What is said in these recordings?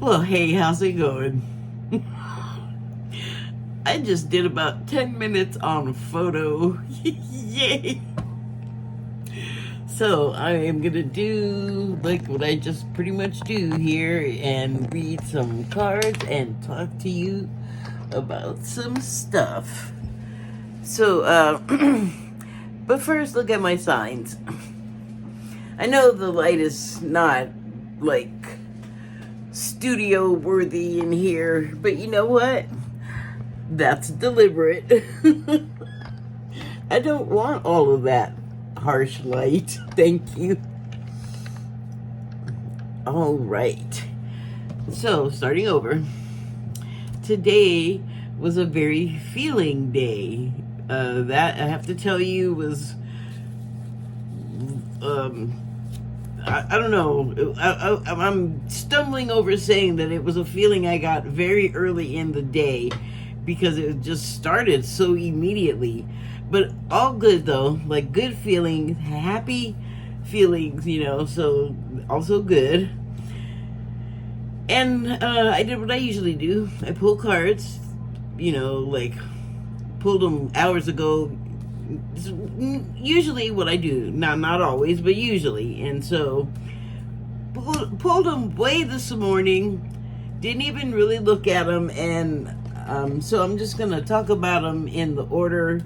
Well, hey, how's it going? I just did about 10 minutes on photo. Yay! So I am gonna do like what I just pretty much do here and read some cards and talk to you about some stuff. So, but first, look at my signs. I know the light is not like studio worthy in here, but you know what? That's deliberate. I don't want all of that harsh light. Thank you. All right. So, starting over. Today was a very feeling day. That I have to tell you was I don't know. I'm stumbling over saying that it was a feeling I got very early in the day because it just started so immediately. But all good though, like good feeling, happy feelings, so also good. And I did what I usually do. I pull cards, like pulled them hours ago. Usually what I do, not always, but usually. And so pulled them way this morning, didn't even really look at them, and so I'm just gonna talk about them in the order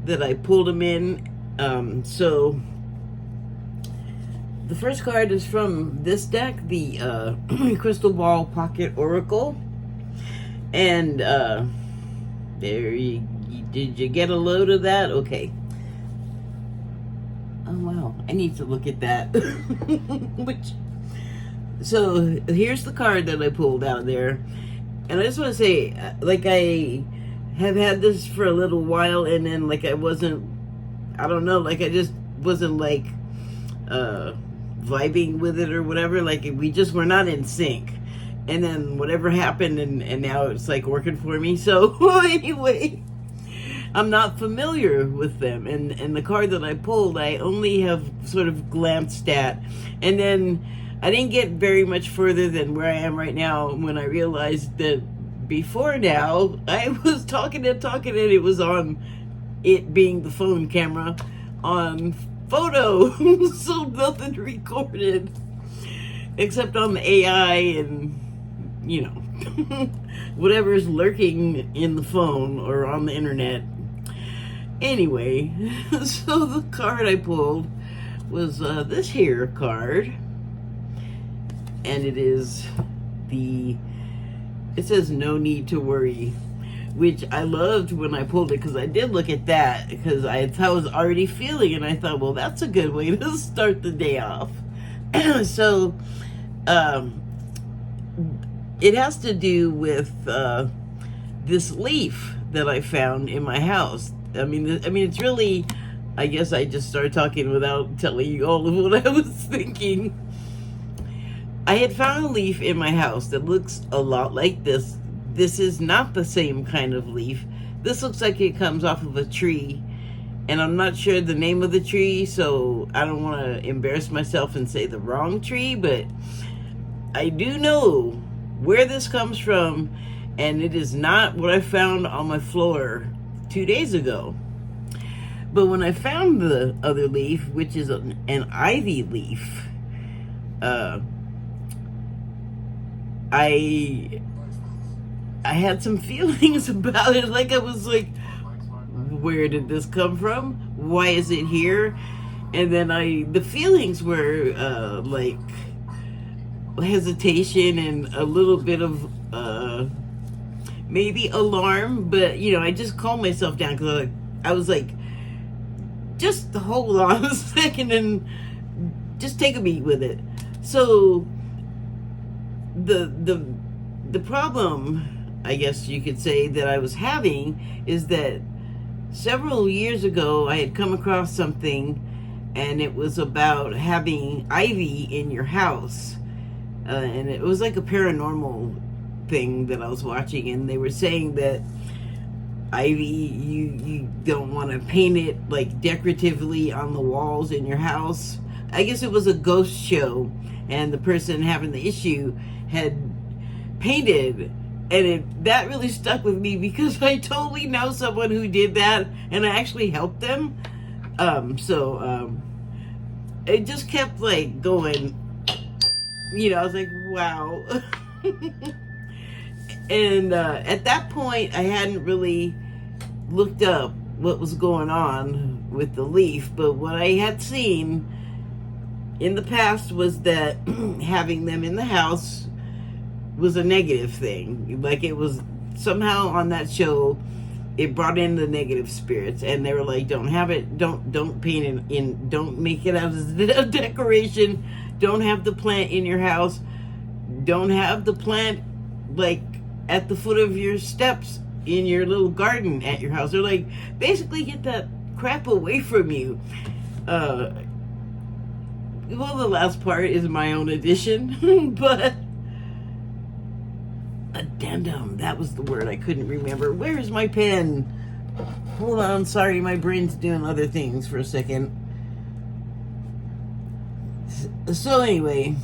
that I pulled them in. So the first card is from this deck, the Crystal Ball Pocket Oracle, and there you did you get a load of that? Okay. Oh wow, I need to look at that. So here's the card that I pulled out there, and I just want to say, like, I have had this for a little while, and then like I don't know, like I just wasn't like vibing with it or whatever. Like we just were not in sync, and then whatever happened, and now it's like working for me. So anyway. I'm not familiar with them, and the card that I pulled, I only have sort of glanced at, and then I didn't get very much further than where I am right now when I realized that before now I was talking and it was on it being the phone camera on photo, so nothing recorded except on the AI and whatever's lurking in the phone or on the internet. Anyway, so the card I pulled was this here card, and it says no need to worry, which I loved when I pulled it, because I did look at that, because I was already feeling, and I thought, well, that's a good way to start the day off. So it has to do with this leaf that I found in my house. I mean, it's really, I guess I just started talking without telling you all of what I was thinking. I had found a leaf in my house that looks a lot like this. This is not the same kind of leaf. This looks like it comes off of a tree, and I'm not sure the name of the tree, so I don't want to embarrass myself and say the wrong tree, but I do know where this comes from, and it is not what I found on my floor 2 days ago. But when I found the other leaf, which is an ivy leaf, I had some feelings about it. Like I was like, where did this come from? Why is it here? And then the feelings were like hesitation and a little bit of maybe alarm, but I just calmed myself down, because I was like, just hold on a second and just take a beat with it. So the problem, I guess you could say, that I was having is that several years ago I had come across something, and it was about having ivy in your house, and it was like a paranormal thing that I was watching, and they were saying that ivy, you don't want to paint it like decoratively on the walls in your house. I guess it was a ghost show, and the person having the issue had painted. And that really stuck with me because I totally know someone who did that, and I actually helped them. It just kept like going, I was like, wow. And at that point, I hadn't really looked up what was going on with the leaf, but what I had seen in the past was that having them in the house was a negative thing. Like, it was somehow on that show, it brought in the negative spirits, and they were like, don't have it, don't paint it in, don't make it as a decoration, don't have the plant in your house, don't have the plant like at the foot of your steps in your little garden at your house. They're like, basically get that crap away from you. Well, the last part is my own addition, but addendum, that was the word I couldn't remember. Where's my pen? Hold on, sorry, my brain's doing other things for a second. So anyway,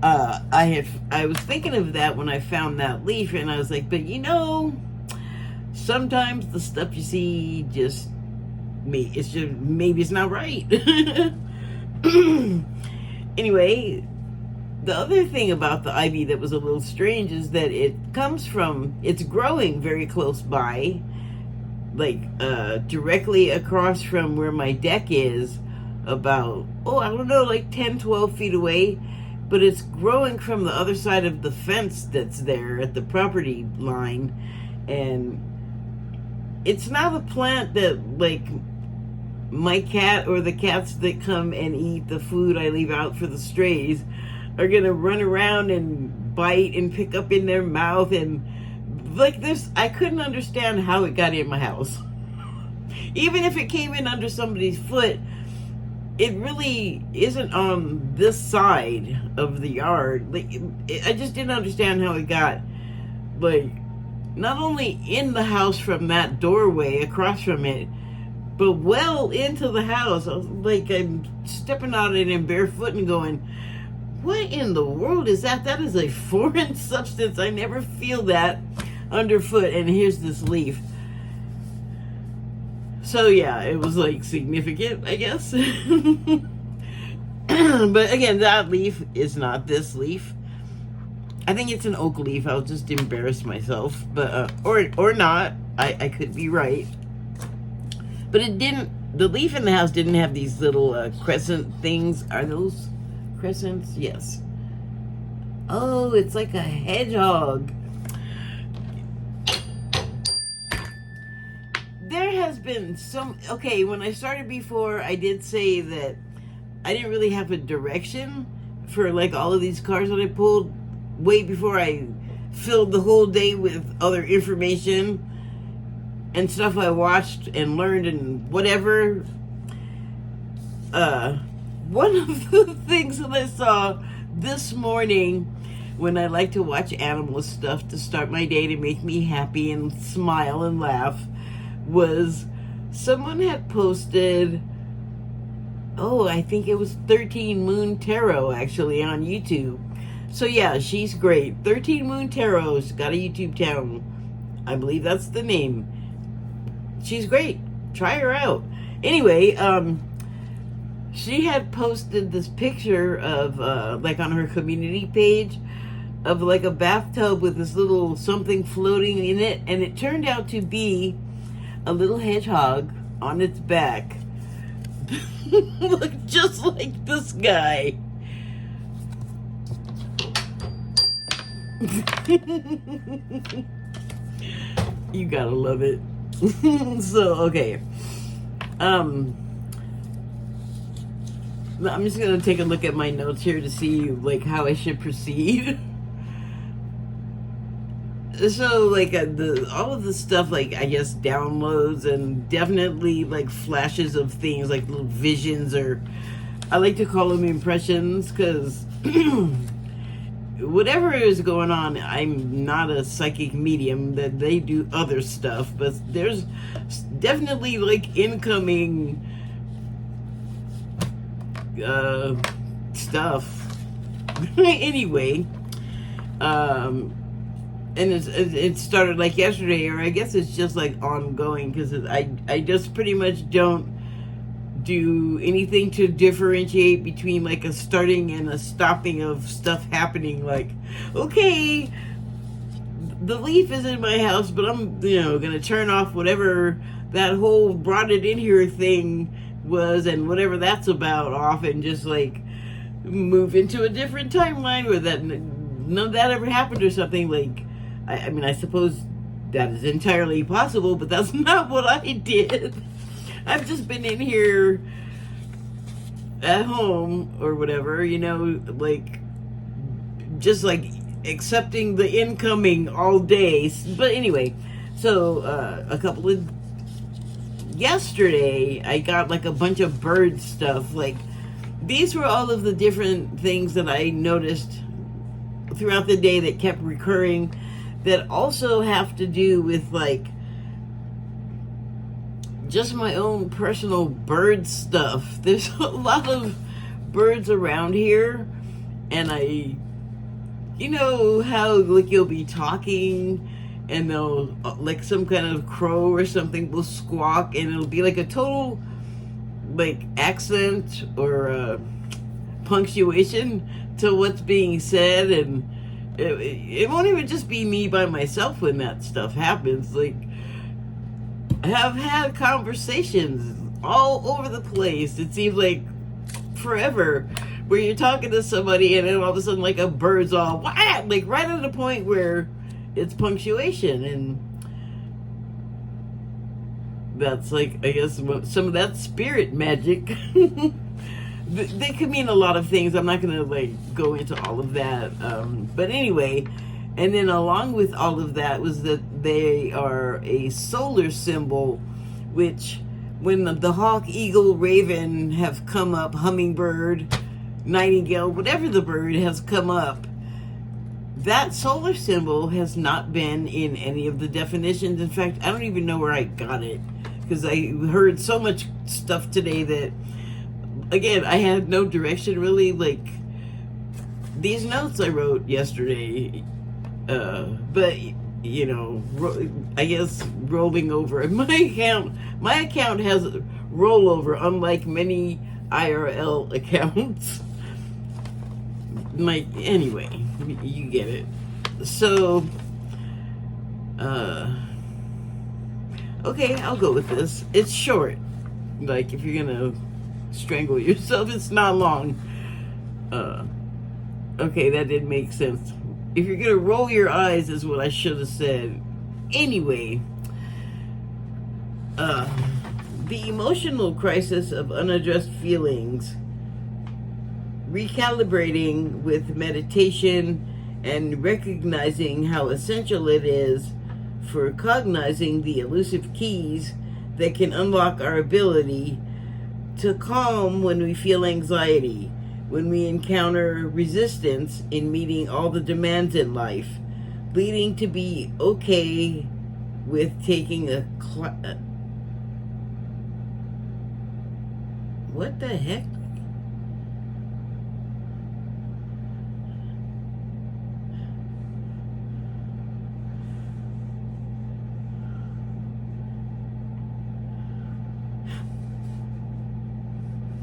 I was thinking of that when I found that leaf, and I was like, but sometimes the stuff you see maybe it's not right. Anyway, the other thing about the ivy that was a little strange is that it's growing very close by, like directly across from where my deck is, about, I don't know, like 10, 12 feet away. But it's growing from the other side of the fence that's there at the property line. And it's not a plant that, like, my cat or the cats that come and eat the food I leave out for the strays are gonna run around and bite and pick up in their mouth. And like this, I couldn't understand how it got in my house. Even if it came in under somebody's foot, it really isn't on this side of the yard. Like, I just didn't understand how it got, like, not only in the house from that doorway across from it, but well into the house. I was like, I'm stepping out in it barefoot and going, what in the world is that? That is a foreign substance. I never feel that underfoot. And here's this leaf. So yeah, it was like significant, I guess. But again, that leaf is not this leaf. I think it's an oak leaf. I'll just embarrass myself, but or not. I could be right. But it didn't. The leaf in the house didn't have these little crescent things. Are those crescents? Yes. Oh, it's like a hedgehog. There has been okay, when I started before, I did say that I didn't really have a direction for like all of these cards that I pulled way before I filled the whole day with other information and stuff I watched and learned and whatever. One of the things that I saw this morning, when I like to watch animal stuff to start my day to make me happy and smile and laugh, was someone had posted, I think it was 13 Moon Tarot actually on YouTube. So yeah, she's great. 13 Moon Tarot's got a YouTube channel. I believe that's the name. She's great. Try her out. Anyway, she had posted this picture of like on her community page of like a bathtub with this little something floating in it, and it turned out to be a little hedgehog on its back. Look just like this guy. You gotta love it. So, okay. I'm just gonna take a look at my notes here to see like how I should proceed. So like all of the stuff, like I guess downloads and definitely like flashes of things, like little visions, or I like to call them impressions, because whatever is going on, I'm not a psychic medium, that they do other stuff, but there's definitely like incoming stuff. Anyway, Um, and it started like yesterday, or I guess it's just like ongoing, because I just pretty much don't do anything to differentiate between like a starting and a stopping of stuff happening. Like, okay, the leaf is in my house, but I'm gonna turn off whatever that whole brought it in here thing was, and whatever that's about off, and just like move into a different timeline where that none of that ever happened or something. Like, I mean, I suppose that is entirely possible, but that's not what I did. I've just been in here at home or whatever, like just like accepting the incoming all day. But anyway, so yesterday I got like a bunch of bird stuff. Like, these were all of the different things that I noticed throughout the day that kept recurring, that also have to do with like just my own personal bird stuff. There's a lot of birds around here, and you know how like you'll be talking and they'll like some kind of crow or something will squawk, and it'll be like a total like accent or punctuation to what's being said, and it won't even just be me by myself when that stuff happens. Like, I have had conversations all over the place. It seems like forever, where you're talking to somebody and then all of a sudden like a bird's all wah, like right at the point where it's punctuation, and that's like, I guess, some of that spirit magic. They could mean a lot of things. I'm not gonna like go into all of that, but anyway. And then along with all of that was that they are a solar symbol, which when the hawk, eagle, raven have come up, hummingbird, nightingale, whatever the bird has come up, that solar symbol has not been in any of the definitions. In fact, I don't even know where I got it, because I heard so much stuff today that, again, I had no direction really. Like, these notes I wrote yesterday, but I guess rolling over my account has rollover, unlike many IRL accounts. Anyway, you get it. So okay, I'll go with this. It's short. Like, if you're gonna strangle yourself, it's not long. Okay, that didn't make sense. If you're gonna roll your eyes is what I should have said. Anyway, the emotional crisis of unaddressed feelings, recalibrating with meditation and recognizing how essential it is for cognizing the elusive keys that can unlock our ability to calm when we feel anxiety, when we encounter resistance in meeting all the demands in life, leading to be okay with taking what the heck?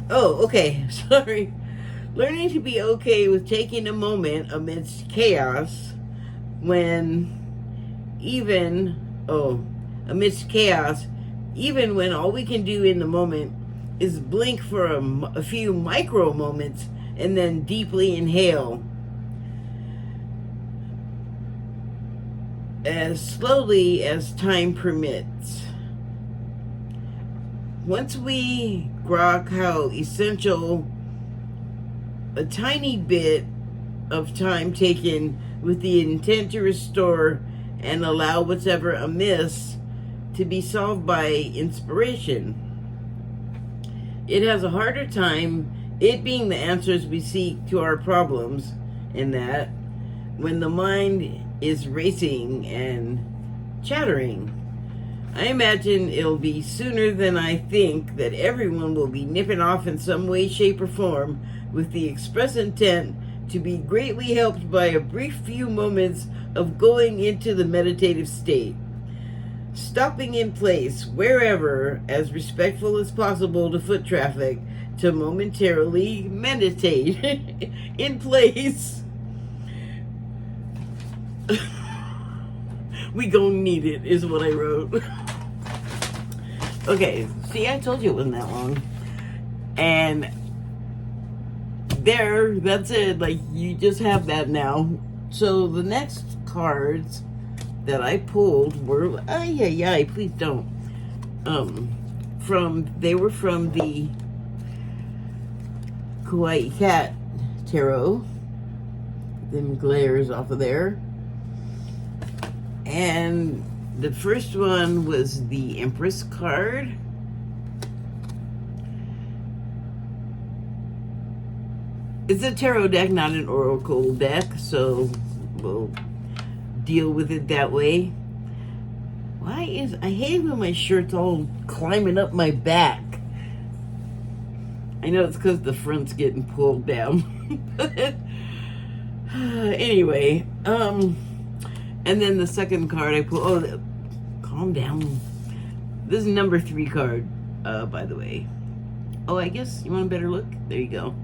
Oh, okay, sorry. Learning to be okay with taking a moment amidst chaos amidst chaos, even when all we can do in the moment is blink for a few micro moments and then deeply inhale. As slowly as time permits. Once we grok how essential a tiny bit of time taken with the intent to restore and allow whatever amiss to be solved by inspiration, it has a harder time, it being the answers we seek to our problems, in that when the mind is racing and chattering. I imagine it'll be sooner than I think that everyone will be nipping off in some way, shape, or form with the express intent to be greatly helped by a brief few moments of going into the meditative state. Stopping in place, wherever, as respectful as possible to foot traffic, to momentarily meditate in place. We gonna need it, is what I wrote. Okay, see, I told you it wasn't that long. And there, that's it. Like, you just have that now. So the next cards that I pulled were, please don't. They were from the Kawaii Cat Tarot. Them glares off of there. And the first one was the Empress card. It's a tarot deck, not an oracle deck, so we'll deal with it that way. I hate when my shirt's all climbing up my back. I know it's because the front's getting pulled down. Anyway, and then the second card I pulled, calm down. This is number 3 card, by the way. Oh, I guess you want a better look? There you go.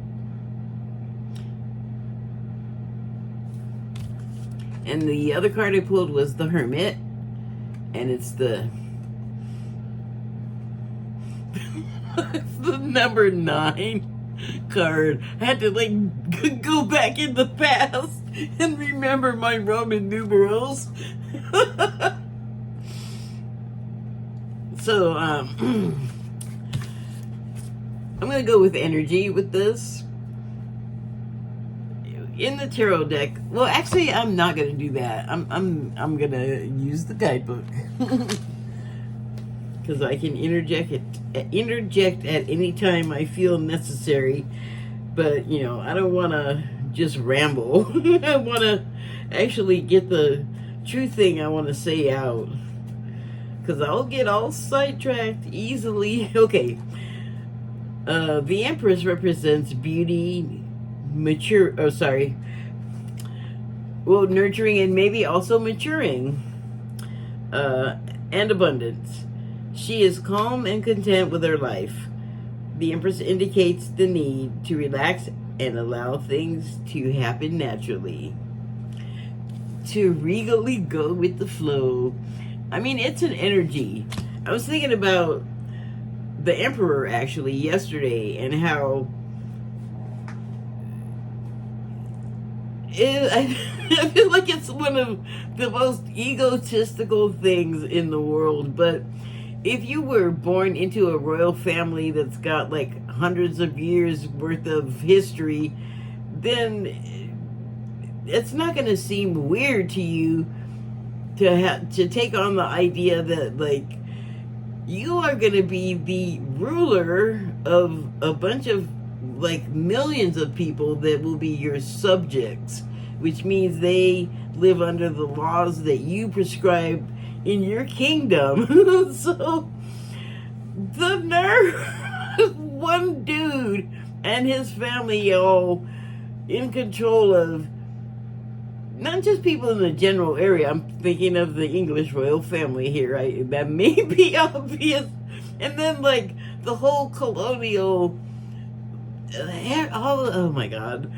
And the other card I pulled was the Hermit. And it's the it's the number 9 card. I had to like go back in the past and remember my Roman numerals. So I'm gonna go with energy with this. In the tarot deck, well, actually, I'm not gonna do that. I'm gonna use the guidebook because I can interject at any time I feel necessary. But you know, I don't want to just ramble. I want to actually get the true thing I want to say out, because I'll get all sidetracked easily. Okay, the Empress represents beauty, nurturing and maybe also maturing, and abundance. She is calm and content with her life. The Empress indicates the need to relax and allow things to happen naturally. To regally go with the flow. I mean, it's an energy. I was thinking about the Emperor actually yesterday and how I feel like it's one of the most egotistical things in the world. But if you were born into a royal family that's got like hundreds of years worth of history, then it's not going to seem weird to you to take on the idea that like you are going to be the ruler of a bunch of like millions of people that will be your subjects, which means they live under the laws that you prescribe in your kingdom. So the nerve, one dude and his family all in control of not just people in the general area. I'm thinking of the English royal family here. That may be obvious. And then like the whole colonial, oh my God.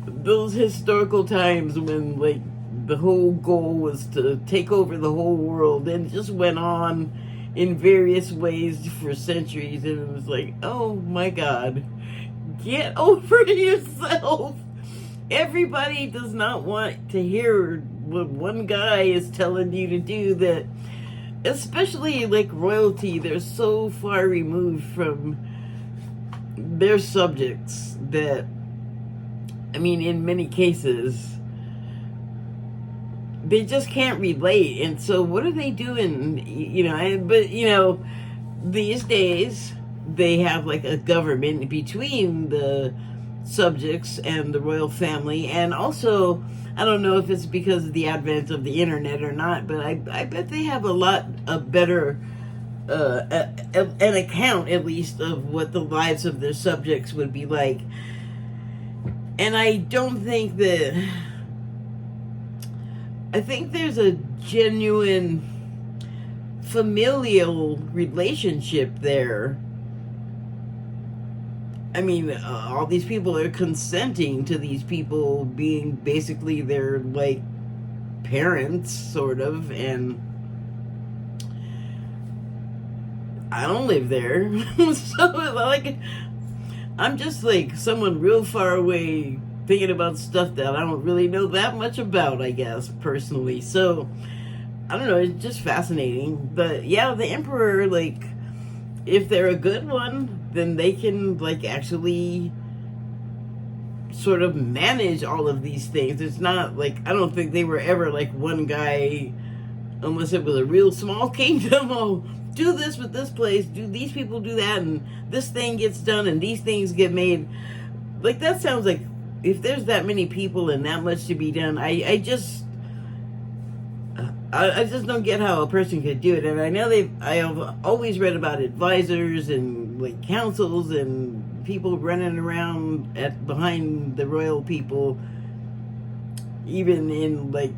Those historical times when like the whole goal was to take over the whole world, and it just went on in various ways for centuries, and it was like, oh my God, get over yourself. Everybody does not want to hear what one guy is telling you to do. That, especially like royalty, they're so far removed from their subjects that, I mean, in many cases, they just can't relate. And so what are they doing? You know, but you know, these days they have like a government between the subjects and the royal family. And also, I don't know if it's because of the advent of the internet or not, but I bet they have a lot of better an account, at least, of what the lives of their subjects would be like. And I don't think that... I think there's a genuine familial relationship there. I mean, all these people are consenting to these people being basically their, like, parents, sort of, and I don't live there. So, like, I'm just, like, someone real far away thinking about stuff that I don't really know that much about, I guess, personally. So, I don't know, it's just fascinating. But, yeah, the Emperor, like, if they're a good one, then they can, like, actually sort of manage all of these things. It's not, like, I don't think they were ever, like, one guy, unless it was a real small kingdom. Oh, do this with this place, do these people do that, and this thing gets done, and these things get made. Like, that sounds like, if there's that many people and that much to be done, I just don't get how a person could do it. And I know I have always read about advisors and, like, councils and people running around behind the royal people, even in, like,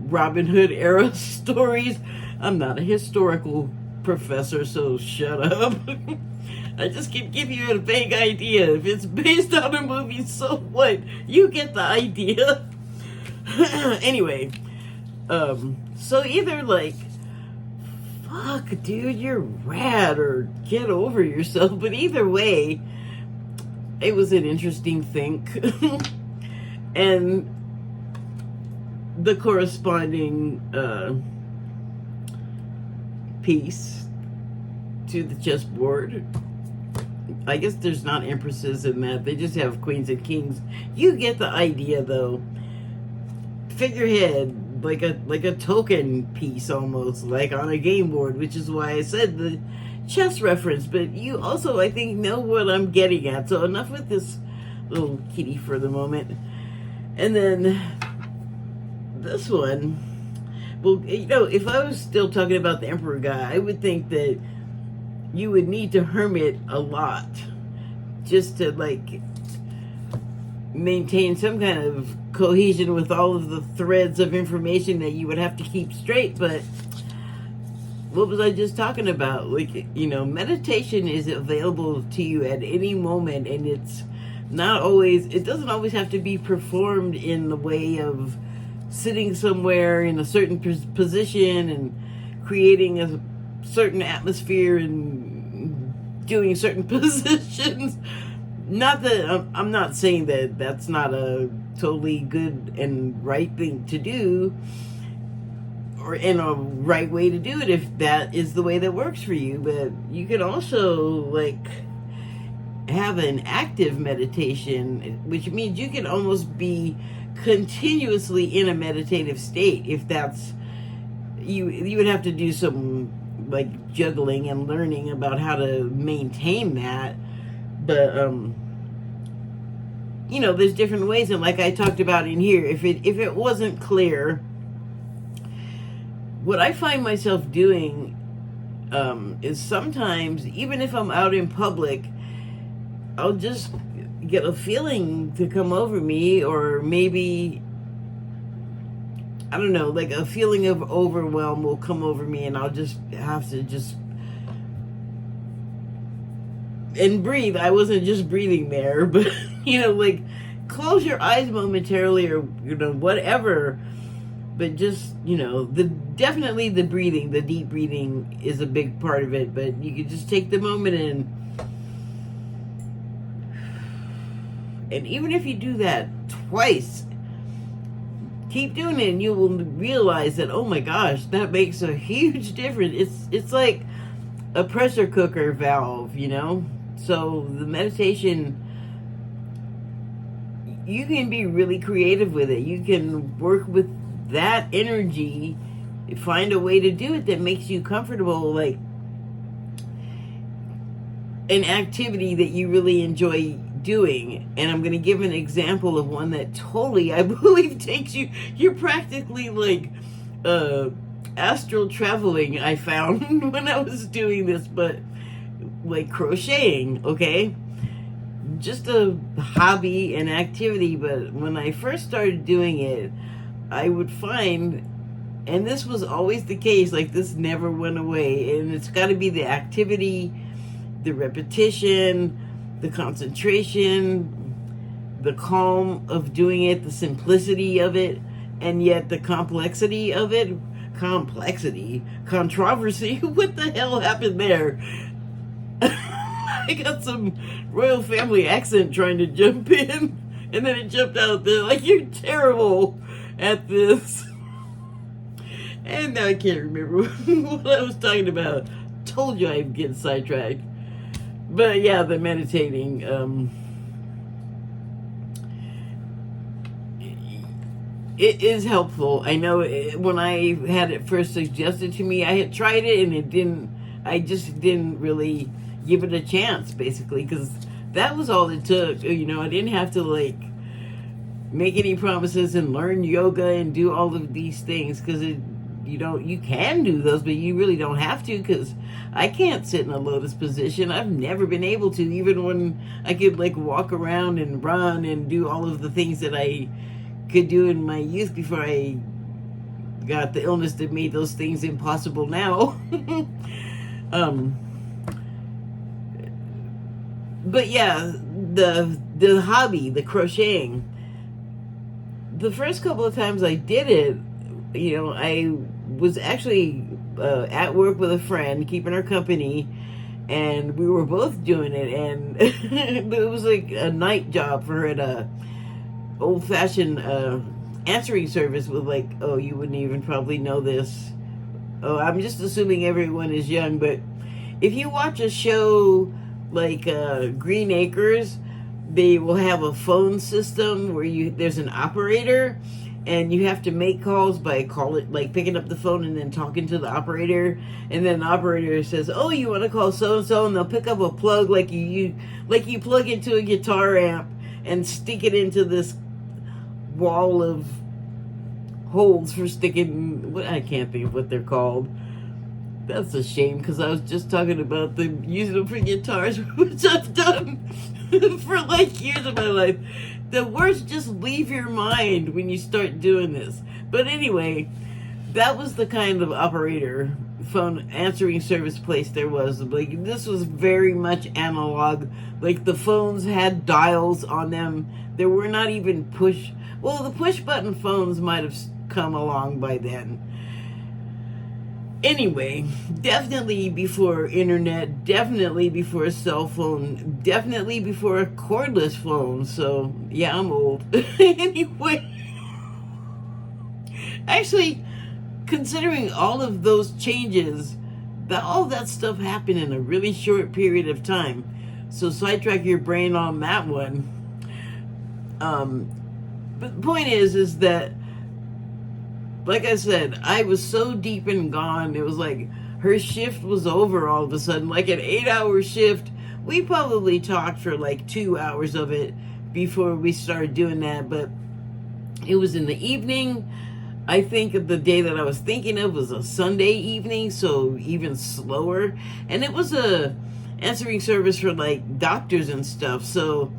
Robin Hood era stories. I'm not a historical professor, so shut up. I just can give you a vague idea. If it's based on a movie, so what? You get the idea. Anyway, so either, like, fuck, dude, you're rad, or get over yourself. But either way, it was an interesting think. And the corresponding piece to the chessboard. I guess there's not empresses in that. They just have queens and kings. You get the idea, though. Figurehead, like a token piece almost, like on a game board, which is why I said the chess reference. But you also, I think, know what I'm getting at. So enough with this little kitty for the moment. And then this one, well, you know, if I was still talking about the Emperor guy, I would think that you would need to hermit a lot just to, like, maintain some kind of cohesion with all of the threads of information that you would have to keep straight. But what was I just talking about? Like, you know, meditation is available to you at any moment, and it's not always, it doesn't always have to be performed in the way of sitting somewhere in a certain position and creating a certain atmosphere and doing certain positions. Not that I'm not saying that that's not a totally good and right thing to do, or in a right way to do it, if that is the way that works for you. But you can also, like, have an active meditation, which means you can almost be continuously in a meditative state. If that's you would have to do some, like, juggling and learning about how to maintain that. But you know, there's different ways, and like I talked about in here, if it wasn't clear, what I find myself doing is sometimes, even if I'm out in public, I'll just get a feeling to come over me, or maybe, I don't know, like a feeling of overwhelm will come over me, and I'll just have to just and breathe. I wasn't just breathing there, but, you know, like, close your eyes momentarily, or, you know, whatever. But just, you know, definitely the breathing, the deep breathing is a big part of it. But you can just take the moment and even if you do that twice, keep doing it, and you will realize that, oh my gosh, that makes a huge difference. It's like a pressure cooker valve, you know? So the meditation, you can be really creative with it. You can work with that energy, find a way to do it that makes you comfortable, like an activity that you really enjoy doing. And I'm going to give an example of one that totally, I believe, takes you, you're practically like astral traveling I found when I was doing this, but like crocheting, okay? Just a hobby and activity, but when I first started doing it, I would find, and this was always the case, like this never went away, and it's got to be the activity, the repetition, the concentration, the calm of doing it, the simplicity of it, and yet the complexity of it. Controversy. What the hell happened there? I got some royal family accent trying to jump in, and then it jumped out there like, you're terrible at this. And now I can't remember what I was talking about. Told you I'd get sidetracked. But yeah, the meditating. It is helpful. I know when I had it first suggested to me, I had tried it and I just didn't really give it a chance, basically, because that was all it took. You know, I didn't have to like make any promises and learn yoga and do all of these things, because you can do those, but you really don't have to, because I can't sit in a lotus position. I've never been able to, even when I could like walk around and run and do all of the things that I could do in my youth before I got the illness that made those things impossible now. But yeah, the hobby, the crocheting, the first couple of times I did it, you know, I was actually at work with a friend, keeping her company, and we were both doing it, and it was like a night job for her at a old-fashioned answering service with like, oh, you wouldn't even probably know this. Oh, I'm just assuming everyone is young, but if you watch a show like Green Acres, they will have a phone system where there's an operator, and you have to make calls by picking up the phone and then talking to the operator, and then the operator says, oh, you want to call so and so, and they'll pick up a plug like you plug into a guitar amp and stick it into this wall of holes for sticking, I can't think of what they're called. That's a shame, because I was just talking about them using them for guitars, which I've done for like years of my life. The words just leave your mind when you start doing this. But anyway, that was the kind of operator phone answering service place there was. Like, this was very much analog. Like, the phones had dials on them. There were not even the push button phones might have come along by then. Anyway, definitely before internet, definitely before a cell phone, definitely before a cordless phone. So yeah, I'm old. Anyway, actually, considering all of those changes, all that stuff happened in a really short period of time. So sidetrack your brain on that one. But the point is that, like I said, I was so deep and gone. It was like her shift was over all of a sudden, like an 8-hour shift. We probably talked for like 2 hours of it before we started doing that, but it was in the evening. I think the day that I was thinking of was a Sunday evening, so even slower. And it was a answering service for like doctors and stuff, so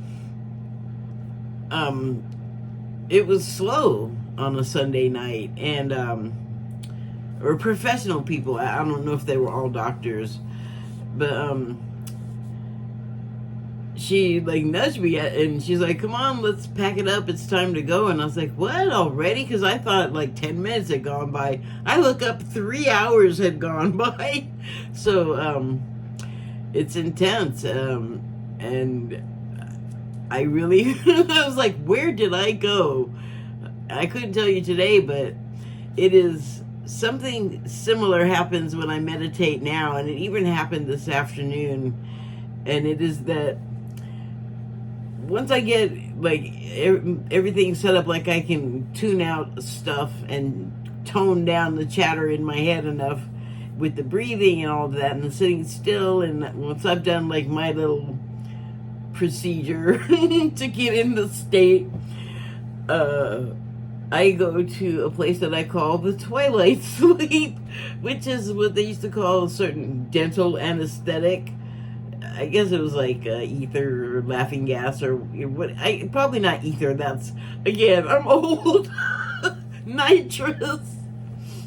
it was slow on a Sunday night, and or professional people. I don't know if they were all doctors, but she like nudged me and she's like, come on, let's pack it up, it's time to go. And I was like, what, already? Because I thought like 10 minutes had gone by. I look up, 3 hours had gone by. So it's intense, and I really I was like, where did I go? I couldn't tell you today, but it is something similar happens when I meditate now, and it even happened this afternoon. And it is that once I get like everything set up, like I can tune out stuff and tone down the chatter in my head enough with the breathing and all of that and the sitting still, and once I've done like my little procedure to get in the state, I go to a place that I call the Twilight Sleep, which is what they used to call a certain dental anesthetic. I guess it was like ether or laughing gas or what. Probably not ether. That's, again, I'm old. nitrous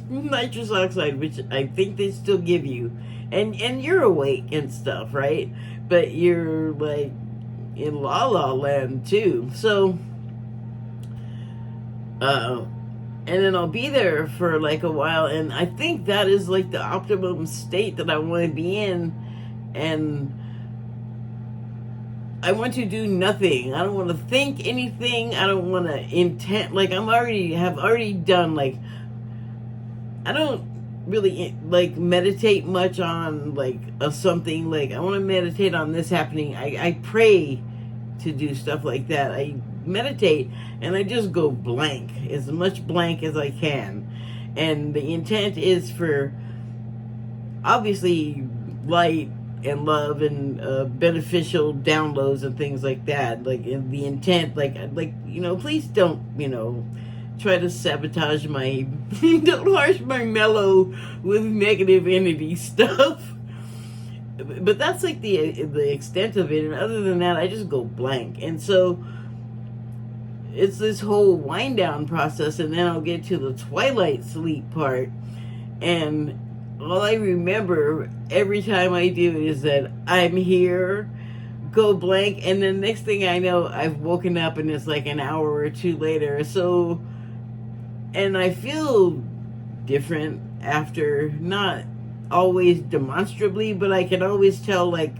nitrous oxide, which I think they still give you, and you're awake and stuff, right? But you're like in la la land too. So and then I'll be there for like a while, and I think that is like the optimum state that I want to be in. And I want to do nothing. I don't want to think anything. I don't want to intent, like have already done, like, I don't really like meditate much on like something. Like, I want to meditate on this happening. I pray to do stuff like that. I meditate and I just go blank, as much blank as I can. And the intent is for, obviously, light and love and beneficial downloads and things like that. Like, in the intent, like please don't, try to sabotage my, don't harsh my mellow with negative entity stuff. But that's like the extent of it. And other than that, I just go blank. And so it's this whole wind down process, and then I'll get to the twilight sleep part, and all I remember every time I do it is that I'm here, go blank, and then next thing I know, I've woken up and it's like an hour or two later. So, and I feel different after, not always demonstrably, but I can always tell, like,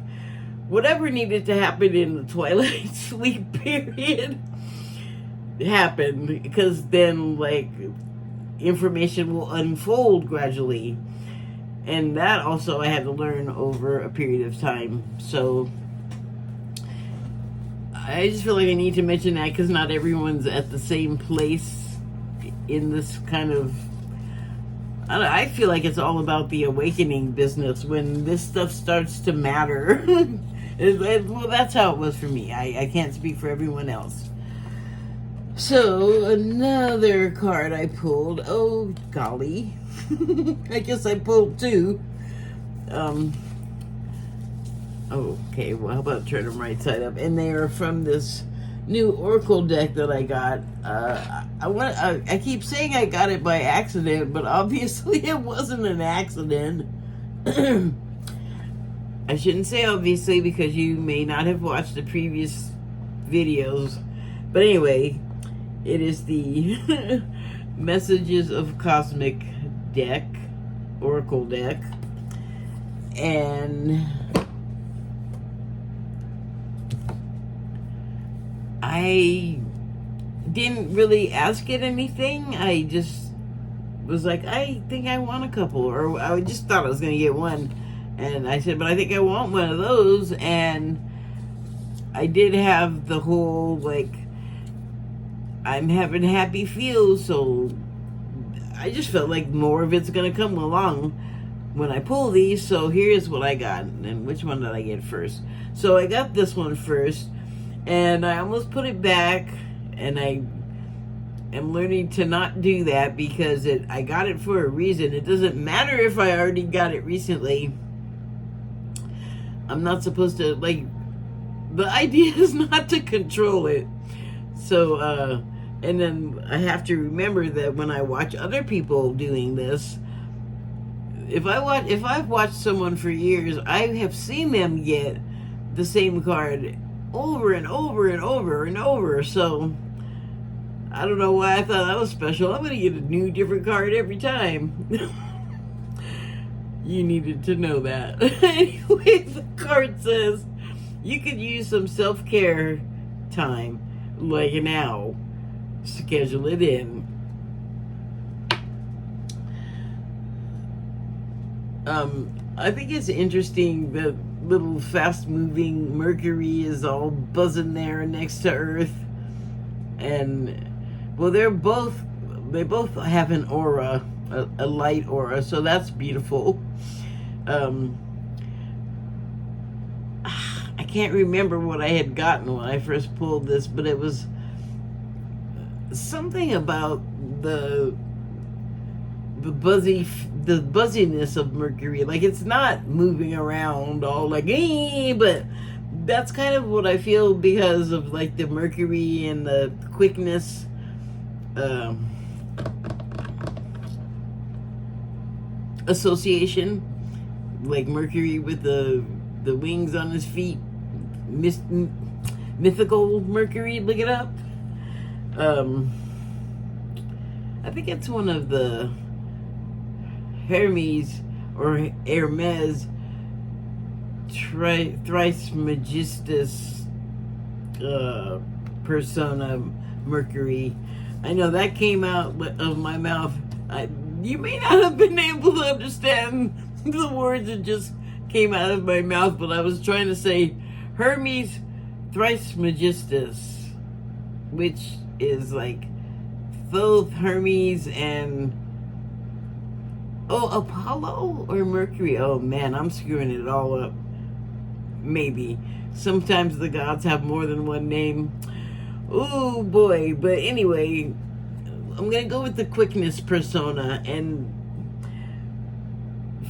whatever needed to happen in the twilight sleep period happened, because then, like, information will unfold gradually. And that also I had to learn over a period of time. So I just feel like I need to mention that, because not everyone's at the same place in this kind of, I feel like it's all about the awakening business when this stuff starts to matter. Well, that's how it was for me. I can't speak for everyone else. So, another card I pulled. Oh, golly. I guess I pulled two. Okay, well, how about turn them right side up? And they are from this new Oracle deck that I got. I keep saying I got it by accident, but obviously it wasn't an accident. I shouldn't say obviously, because you may not have watched the previous videos. But anyway, it is the Messages of Cosmic deck, Oracle deck. And I didn't really ask it anything. I just was like, I think I want a couple, or I just thought I was going to get one. And I said, but I think I want one of those. And I did have the whole, like, I'm having happy feels, so I just felt like more of it's going to come along when I pull these. So here's what I got. And which one did I get first? So I got this one first, and I almost put it back, and I am learning to not do that, because I got it for a reason. It doesn't matter if I already got it recently. I'm not supposed to, like, the idea is not to control it. So, and then I have to remember that when I watch other people doing this, if I've watched someone for years, I have seen them get the same card over and over and over and over. So I don't know why I thought that was special. I'm going to get a new, different card every time. You needed to know that. Anyway, the card says you could use some self-care time, like now. Schedule it in. I think it's interesting that little fast-moving Mercury is all buzzing there next to Earth, and well, they both have an aura, a light aura, so that's beautiful. I can't remember what I had gotten when I first pulled this, but it was something about the the buzziness of Mercury. Like, it's not moving around all like, but that's kind of what I feel because of like the Mercury and the quickness. Association, like Mercury with the wings on his feet, mythical Mercury. Look it up. I think it's one of the Hermes or Hermes thrice magistus persona Mercury. I know that came out of my mouth. You may not have been able to understand the words that just came out of my mouth, but I was trying to say Hermes thrice magistus, which is like both Hermes and Apollo or Mercury. Oh man, I'm screwing it all up. Maybe. Sometimes the gods have more than one name. Oh boy. But anyway, I'm gonna go with the quickness persona, and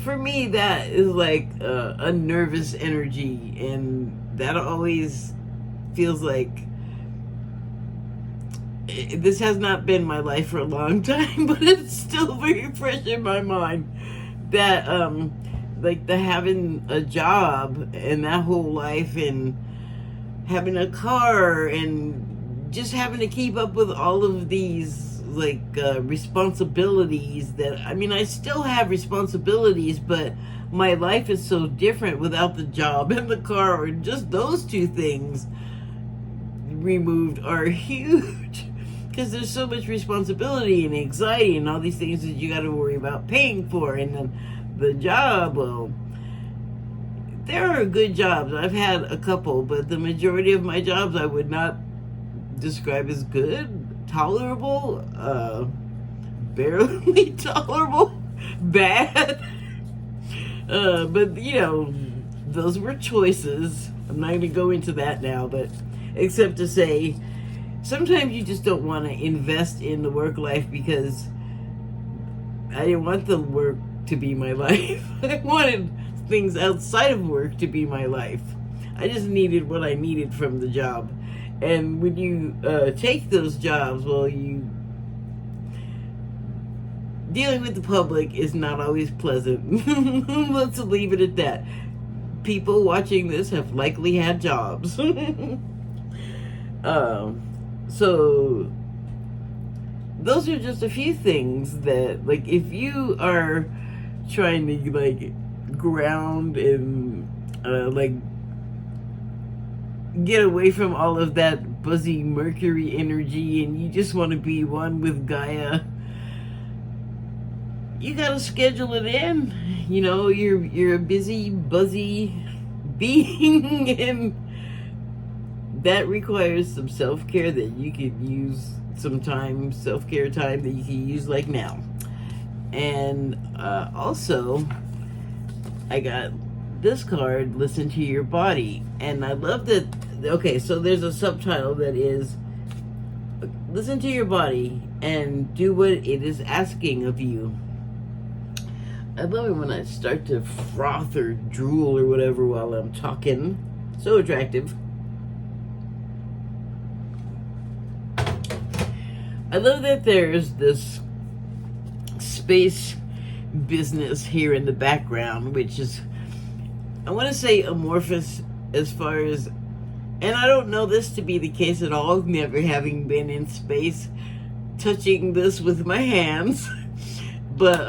for me that is like a nervous energy, and that always feels like this has not been my life for a long time, but it's still very fresh in my mind that like the having a job and that whole life and having a car and just having to keep up with all of these like responsibilities that I still have responsibilities, but my life is so different without the job and the car, or just those two things removed are huge because there's so much responsibility and anxiety and all these things that you got to worry about paying for. And then the job, well, there are good jobs. I've had a couple, but the majority of my jobs I would not describe as good, tolerable, barely tolerable, bad. But those were choices. I'm not going to go into that now, but except to say, sometimes you just don't want to invest in the work life because I didn't want the work to be my life. I wanted things outside of work to be my life. I just needed what I needed from the job. And when you take those jobs, well, dealing with the public is not always pleasant. Let's leave it at that. People watching this have likely had jobs. So those are just a few things that, like, if you are trying to like ground and like get away from all of that buzzy Mercury energy and you just want to be one with Gaia, you gotta schedule it in. You're a busy, buzzy being, and that requires some self-care that you could use some time, self-care time that you can use like now. And also, I got this card, Listen to Your Body. And I love that. Okay, so there's a subtitle that is Listen to Your Body and do what it is asking of you. I love it when I start to froth or drool or whatever while I'm talking. So attractive. I love that there's this space business here in the background, which is, I want to say, amorphous as far as, and I don't know this to be the case at all, never having been in space, touching this with my hands, but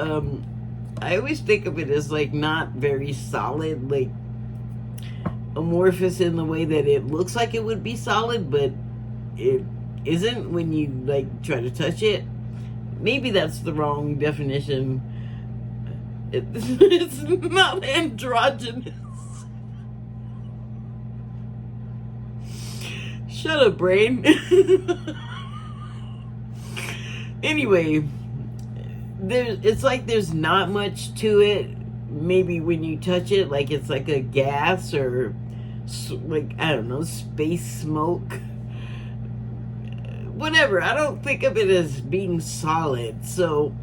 I always think of it as like not very solid, like amorphous in the way that it looks like it would be solid, but it isn't when you like try to touch it. Maybe that's the wrong definition. It's not androgynous. Shut up, brain. Anyway, it's like there's not much to it. Maybe when you touch it, like it's like a gas or like, I don't know, space smoke. whatever. I don't think of it as being solid. So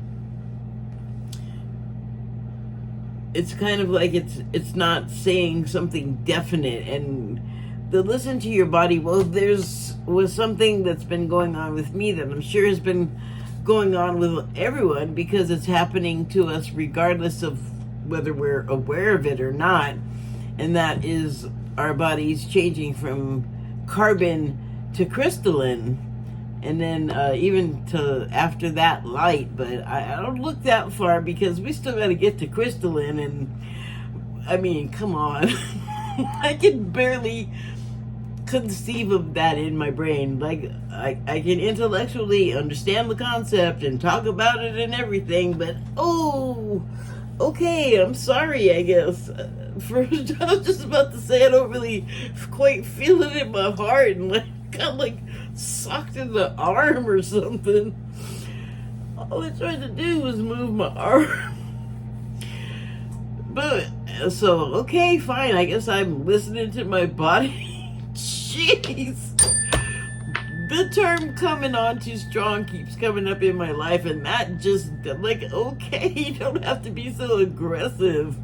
it's kind of like it's not saying something definite. And the listen to your body, well, was something that's been going on with me that I'm sure has been going on with everyone, because it's happening to us regardless of whether we're aware of it or not. And that is our bodies changing from carbon to crystalline, and then even to after that light. But I don't look that far, because we still got to get to crystalline. And I mean, come on. I can barely conceive of that in my brain. Like I can intellectually understand the concept and talk about it and everything, but okay, I'm sorry, I guess. First, I was just about to say I don't really quite feel it in my heart, and like got like socked in the arm or something. All I tried to do was move my arm. But so okay, fine. I guess I'm listening to my body. Jeez. The term "coming on too strong" keeps coming up in my life, and that just, like, okay, you don't have to be so aggressive.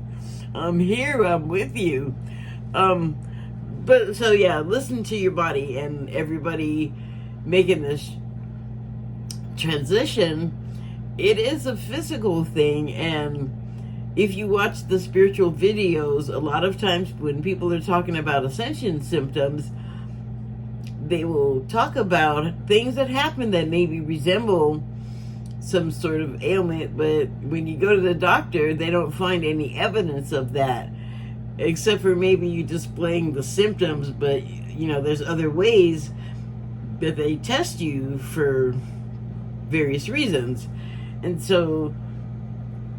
I'm here, I'm with you. But so yeah, listen to your body. And everybody making this transition, it is a physical thing. And if you watch the spiritual videos, a lot of times when people are talking about ascension symptoms, they will talk about things that happen that maybe resemble some sort of ailment, but when you go to the doctor, they don't find any evidence of that, except for maybe you displaying the symptoms. But you know, there's other ways that they test you for various reasons. And so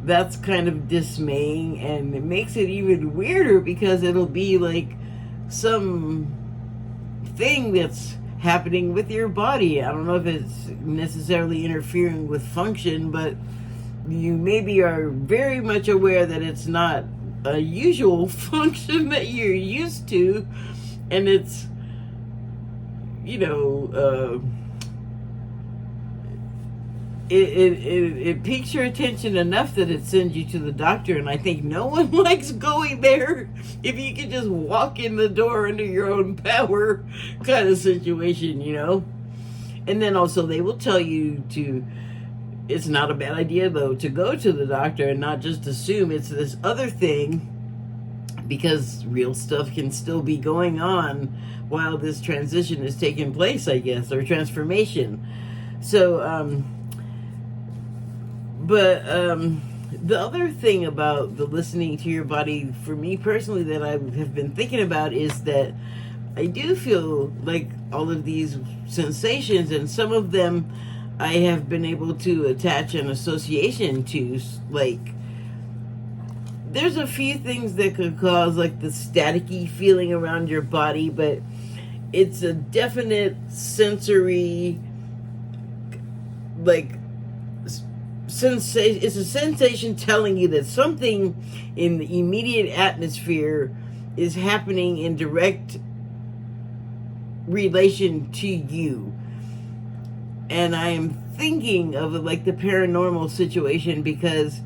that's kind of dismaying, and it makes it even weirder, because it'll be like some thing that's happening with your body. I don't know if it's necessarily interfering with function, but you maybe are very much aware that it's not a usual function that you're used to, and it's, you know, it piques your attention enough that it sends you to the doctor. And I think no one likes going there if you can just walk in the door under your own power kind of situation, you know. And then also they will tell you it's not a bad idea though to go to the doctor and not just assume it's this other thing, because real stuff can still be going on while this transition is taking place, I guess, or transformation. So the other thing about the listening to your body, for me personally, that I have been thinking about, is that I do feel like all of these sensations, and some of them I have been able to attach an association to. Like, there's a few things that could cause like the staticky feeling around your body, but it's a definite sensory, like, it's a sensation telling you that something in the immediate atmosphere is happening in direct relation to you. And I am thinking of like the paranormal situation, because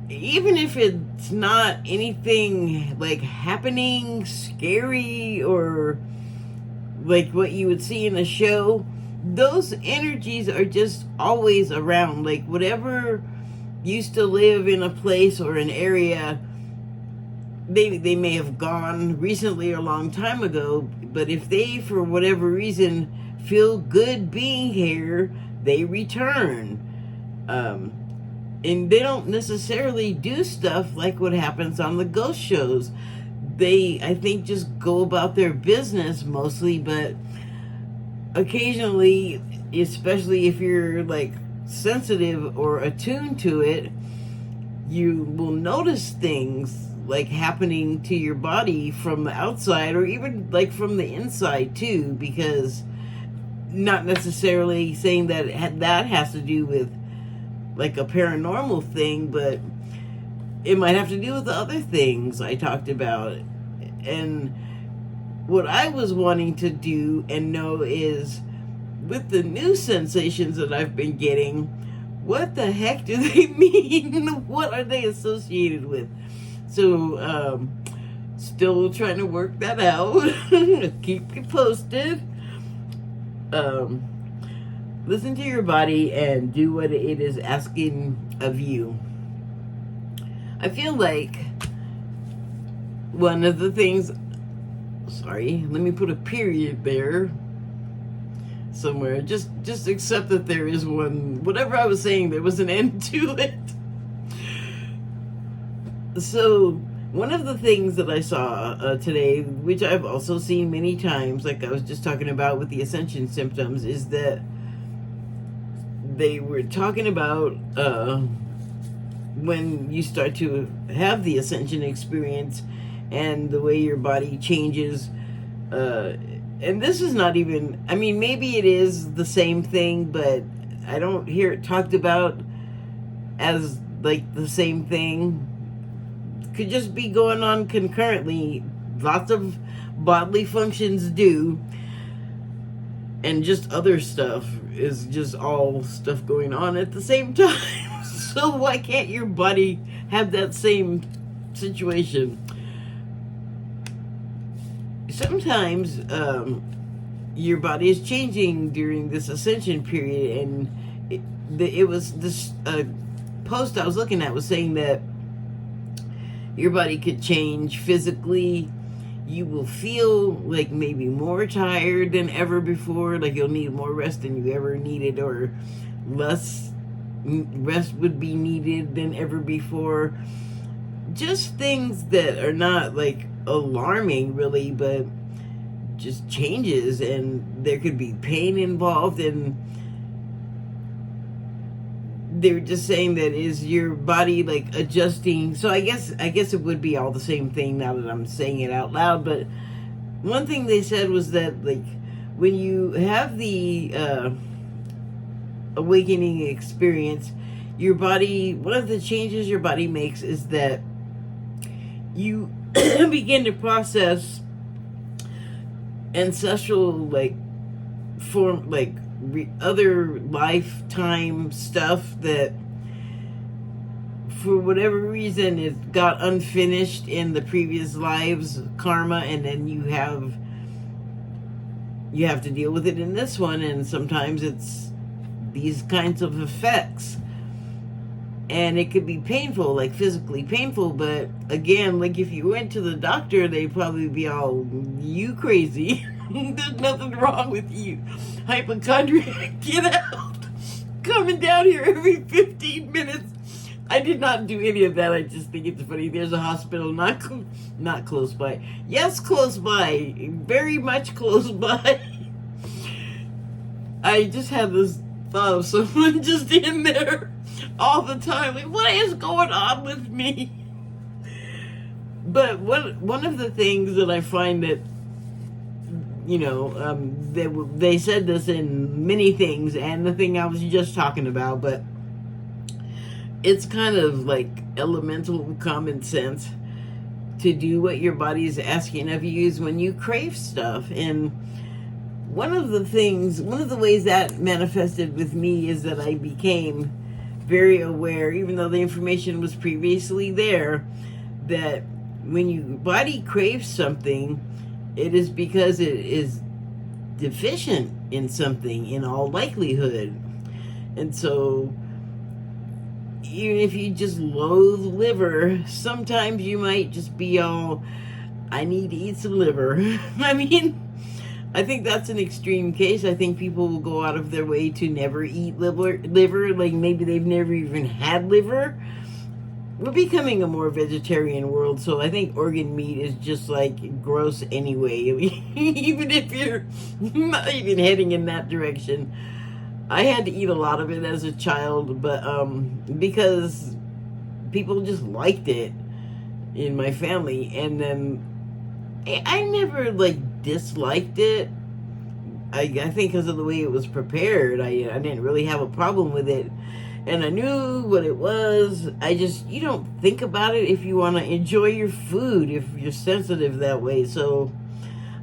even if it's not anything like happening scary or like what you would see in a show, those energies are just always around. Like, whatever used to live in a place or an area, they may have gone recently or a long time ago, but if they, for whatever reason, feel good being here, they return. And they don't necessarily do stuff like what happens on the ghost shows. They, I think, just go about their business mostly, but occasionally, especially if you're like sensitive or attuned to it, you will notice things like happening to your body from the outside, or even like from the inside too, because not necessarily saying that that has to do with like a paranormal thing, but it might have to do with the other things I talked about. And what I was wanting to do and know is with the new sensations that I've been getting, what the heck do they mean? What are they associated with? So, still trying to work that out. Keep you posted. Listen to your body and do what it is asking of you. I feel like one of the things, sorry, let me put a period there somewhere. Just accept that there is one. Whatever I was saying, there was an end to it. So one of the things that I saw today, which I've also seen many times, like I was just talking about with the ascension symptoms, is that they were talking about when you start to have the ascension experience and the way your body changes. And this is not even, I mean, maybe it is the same thing, but I don't hear it talked about as like the same thing. Could just be going on concurrently. Lots of bodily functions do, and just other stuff is just all stuff going on at the same time. So why can't your body have that same situation? Sometimes your body is changing during this ascension period, and it was this post I was looking at was saying that your body could change physically. You will feel like maybe more tired than ever before, like you'll need more rest than you ever needed, or less rest would be needed than ever before. Just things that are not like alarming really, but just changes, and there could be pain involved, and they're just saying that is your body like adjusting. So I guess it would be all the same thing now that I'm saying it out loud. But one thing they said was that like when you have the awakening experience, your body, one of the changes your body makes is that you begin to process ancestral like form, like other lifetime stuff that for whatever reason it got unfinished in the previous lives karma, and then you have to deal with it in this one, and sometimes it's these kinds of effects, and it could be painful, like physically painful. But again, like if you went to the doctor, they'd probably be all, you crazy. There's nothing wrong with you. Hypochondriac, get out. Coming down here every 15 minutes. I did not do any of that. I just think it's funny. There's a hospital not close by. Yes, close by. Very much close by. I just had this thought of someone just in there all the time. Like, what is going on with me? But one of the things that I find that, you know, they said this in many things, and the thing I was just talking about, but it's kind of like elemental common sense to do what your body is asking of you is when you crave stuff. And one of the ways that manifested with me is that I became very aware, even though the information was previously there, that when your body craves something, it is because it is deficient in something in all likelihood. And so even if you just loathe liver, sometimes you might just be all, I need to eat some liver. I mean, I think that's an extreme case. I think people will go out of their way to never eat liver, like maybe they've never even had liver. We're becoming a more vegetarian world, so I think organ meat is just like gross anyway. Even if you're not even heading in that direction. I had to eat a lot of it as a child, but because people just liked it in my family, and then I never like disliked it. I think because of the way it was prepared, I didn't really have a problem with it. And I knew what it was. You don't think about it if you want to enjoy your food, if you're sensitive that way. So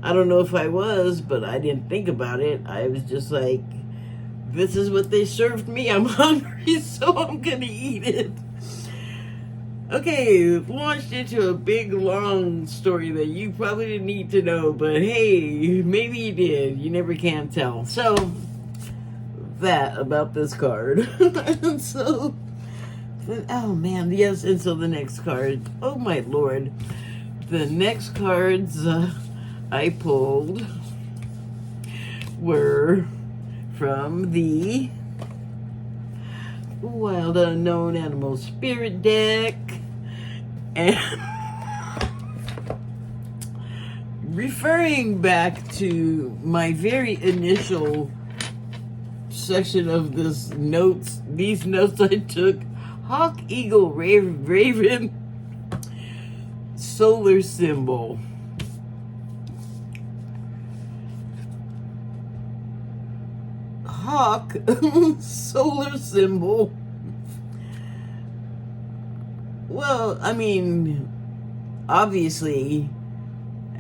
I don't know if I was, but I didn't think about it. I was just like, this is what they served me. I'm hungry, so I'm gonna eat it. Okay, launched into a big, long story that you probably didn't need to know, but hey, maybe you did. You never can tell. So, that about this card. And so, oh man, yes, and so the next card. Oh my lord. The next cards I pulled were from the Wild Unknown Animal Spirit deck, and referring back to my very initial section of these notes I took, Hawk, Eagle, Raven, solar symbol. Hawk, solar symbol. Well, I mean, obviously,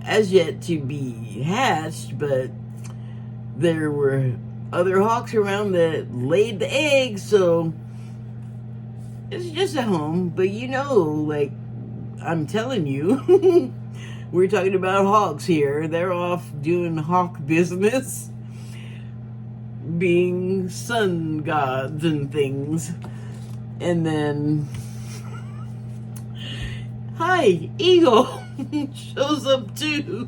as yet to be hatched, but there were other hawks around that laid the eggs, so it's just a home. But you know, like, I'm telling you, we're talking about hawks here. They're off doing hawk business, being sun gods and things. And then, hi, Eagle shows up too.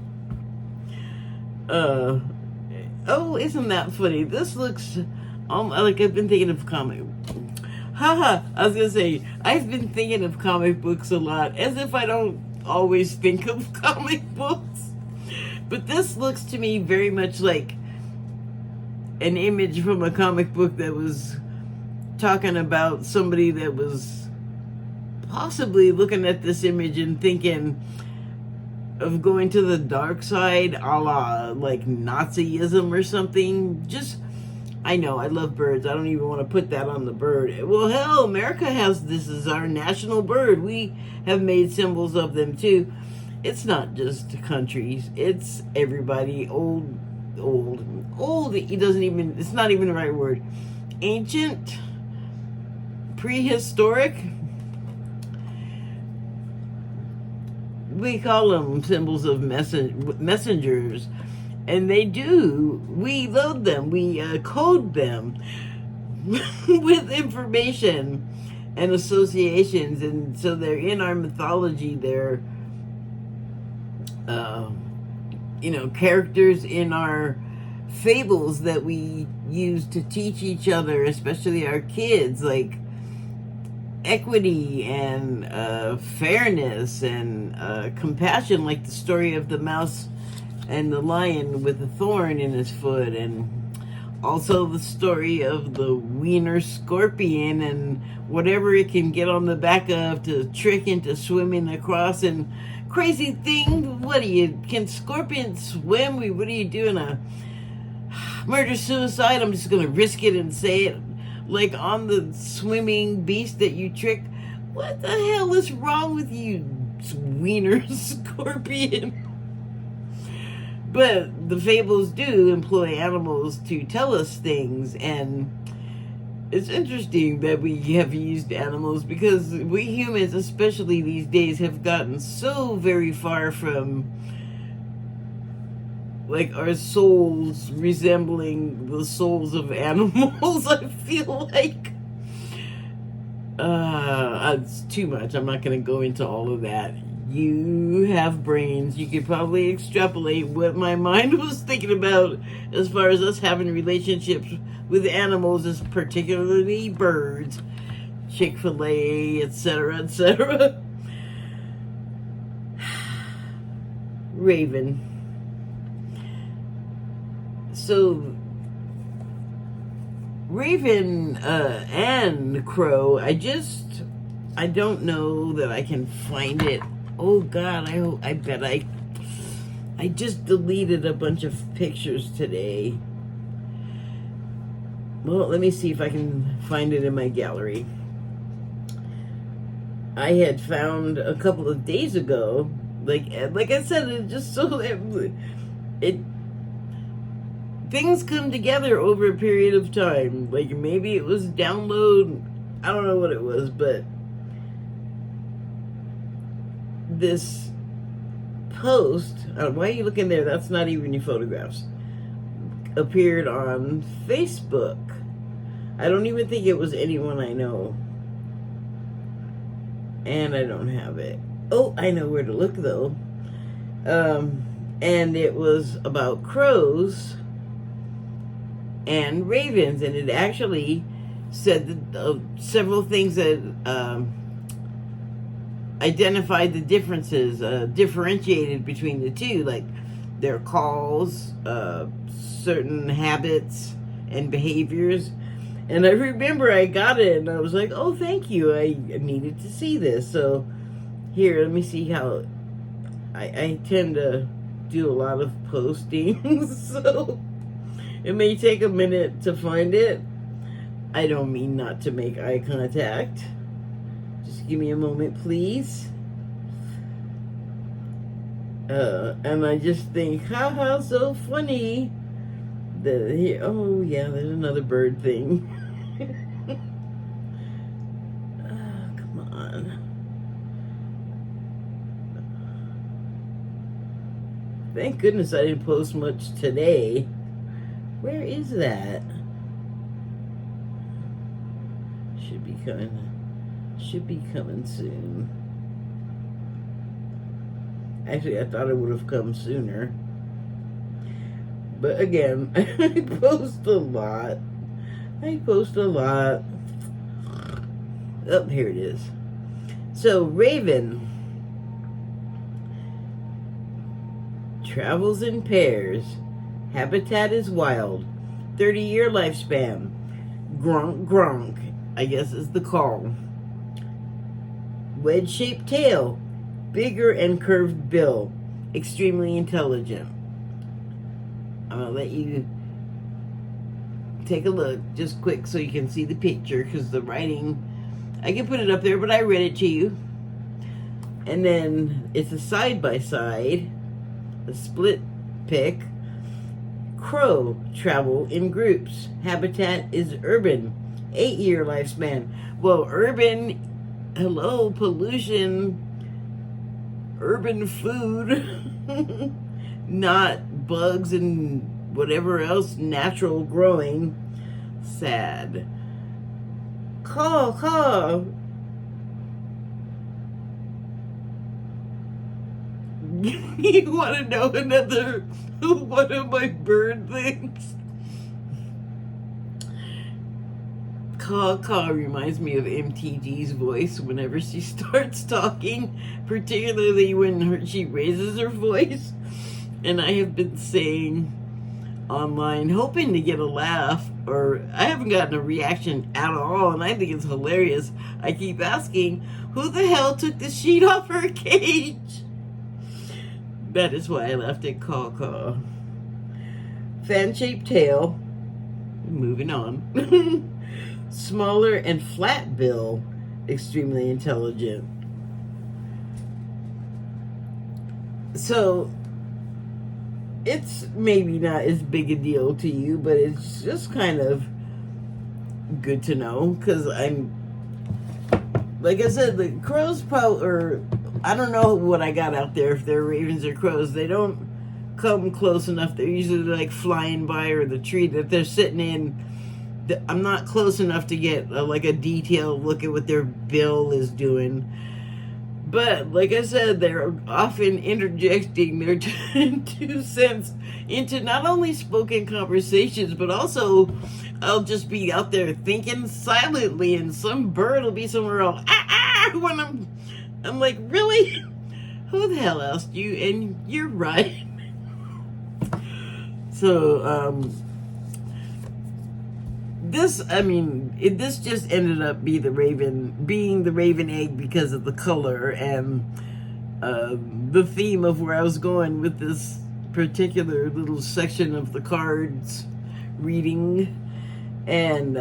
Oh, isn't that funny? This looks like I've been thinking of comic. Haha, I was gonna say, I've been thinking of comic books a lot, as if I don't always think of comic books. But this looks to me very much like an image from a comic book that was talking about somebody that was possibly looking at this image and thinking of going to the dark side, a la like Nazism or something. Just, I know, I love birds. I don't even want to put that on the bird. Well, hell, America has this as our national bird. We have made symbols of them too. It's not just countries. It's everybody. Old. It doesn't even, it's not even the right word. Ancient, prehistoric. We call them symbols of messengers. And they do. We load them. We code them with information and associations. And so they're in our mythology. They're, characters in our fables that we use to teach each other, especially our kids, like equity and fairness and compassion, like the story of the mouse and the lion with a thorn in his foot, and also the story of the wiener scorpion and whatever it can get on the back of to trick into swimming across. And crazy thing, can scorpions swim? What are you doing, a murder-suicide? I'm just gonna risk it and say it, like on the swimming beast that you tricked. What the hell is wrong with you, wiener scorpion? But the fables do employ animals to tell us things, and it's interesting that we have used animals, because we humans, especially these days, have gotten so very far from, like, our souls resembling the souls of animals. I feel like it's too much. I'm not going to go into all of that. You have brains. You could probably extrapolate what my mind was thinking about as far as us having relationships with animals, as particularly birds, Chick-fil-A, etc., etc. Raven. So, Raven and Crow, I don't know that I can find it. Oh God, I bet I just deleted a bunch of pictures today. Well, let me see if I can find it in my gallery. I had found a couple of days ago, like I said, it just so it things come together over a period of time. Like maybe it was download, I don't know what it was, but this post, why are you looking there? That's not even your photographs. Appeared on Facebook. I don't even think it was anyone I know. And I don't have it. Oh, I know where to look though. And it was about crows and ravens, and it actually said that, several things that identified the differences, differentiated between the two, like their calls, certain habits and behaviors. And I remember I got it and I was like, oh, thank you. I needed to see this. So here, let me see how I tend to do a lot of posting. So it may take a minute to find it. I don't mean not to make eye contact. Just give me a moment, please. And I just think, haha, so funny. Oh, yeah, there's another bird thing. Come on. Thank goodness I didn't post much today. Where is that? Should be coming soon. Actually, I thought it would have come sooner. But again, I post a lot. Oh, here it is. So, Raven travels in pairs. Habitat is wild. 30-year lifespan. Gronk, gronk, I guess is the call. Wedge-shaped tail. Bigger and curved bill. Extremely intelligent. I'm going to let you take a look just quick so you can see the picture, because the writing, I can put it up there, but I read it to you. And then it's a side-by-side, a split pic. Crow travel in groups. Habitat is urban. 8-year lifespan. Well, urban, hello, pollution, urban food, not bugs and whatever else natural growing. Sad. Caw. You want to know another one of my bird things? Caw reminds me of MTG's voice whenever she starts talking, particularly when she raises her voice. And I have been saying online, hoping to get a laugh, or I haven't gotten a reaction at all, and I think it's hilarious. I keep asking, who the hell took the sheet off her cage? That is why I left it caw. Fan-shaped tail. Moving on. Smaller and flat bill. Extremely intelligent. So, it's maybe not as big a deal to you, but it's just kind of good to know, because like I said, the crows or I don't know what I got out there, if they're ravens or crows. They don't come close enough. They're usually like flying by, or the tree that they're sitting in. I'm not close enough to get like a detailed look at what their bill is doing. But like I said, they're often interjecting their 2 cents into not only spoken conversations, but also I'll just be out there thinking silently, and some bird will be somewhere else. When I'm like, really? Who the hell asked you? And you're right. So, this just ended up being the raven egg because of the color and the theme of where I was going with this particular little section of the cards reading. And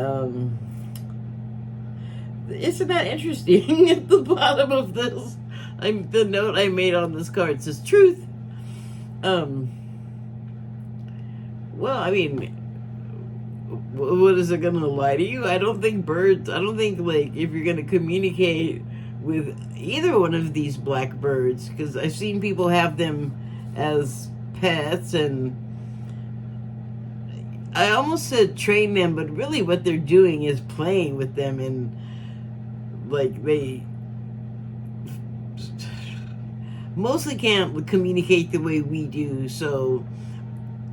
isn't that interesting? At the bottom of this, the note I made on this card says truth. Well, I mean, what is it going to lie to you? I don't think like, if you're going to communicate with either one of these black birds, because I've seen people have them as pets, and I almost said train them, but really what they're doing is playing with them, and like they mostly can't communicate the way we do, so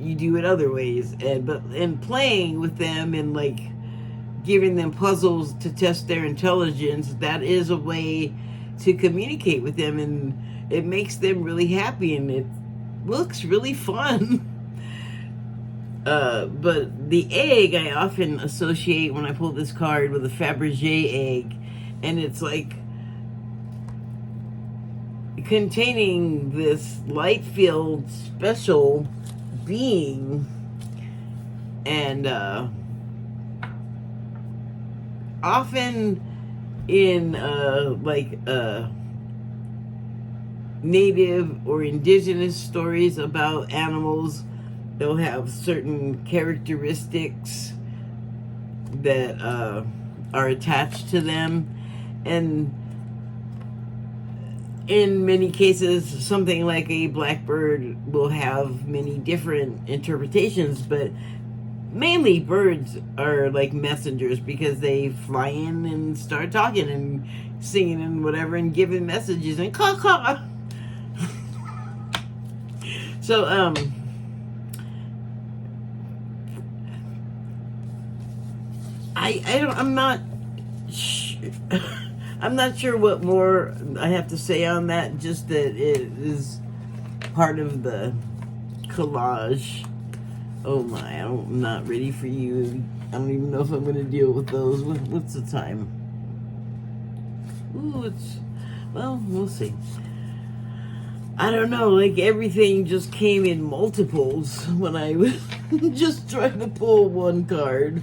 you do it other ways, and playing with them and like giving them puzzles to test their intelligence, that is a way to communicate with them, and it makes them really happy, and it looks really fun. But the egg I often associate when I pull this card with a Fabergé egg, and it's like containing this light-filled special being, and often in native or indigenous stories about animals, they'll have certain characteristics that are attached to them, and in many cases something like a blackbird will have many different interpretations, but mainly birds are like messengers, because they fly in and start talking and singing and whatever and giving messages and caw caw. So I'm not sure what more I have to say on that, just that it is part of the collage. Oh my, I'm not ready for you. I don't even know if I'm going to deal with those. What's the time? Ooh, well, we'll see. I don't know, like everything just came in multiples when I was just trying to pull one card.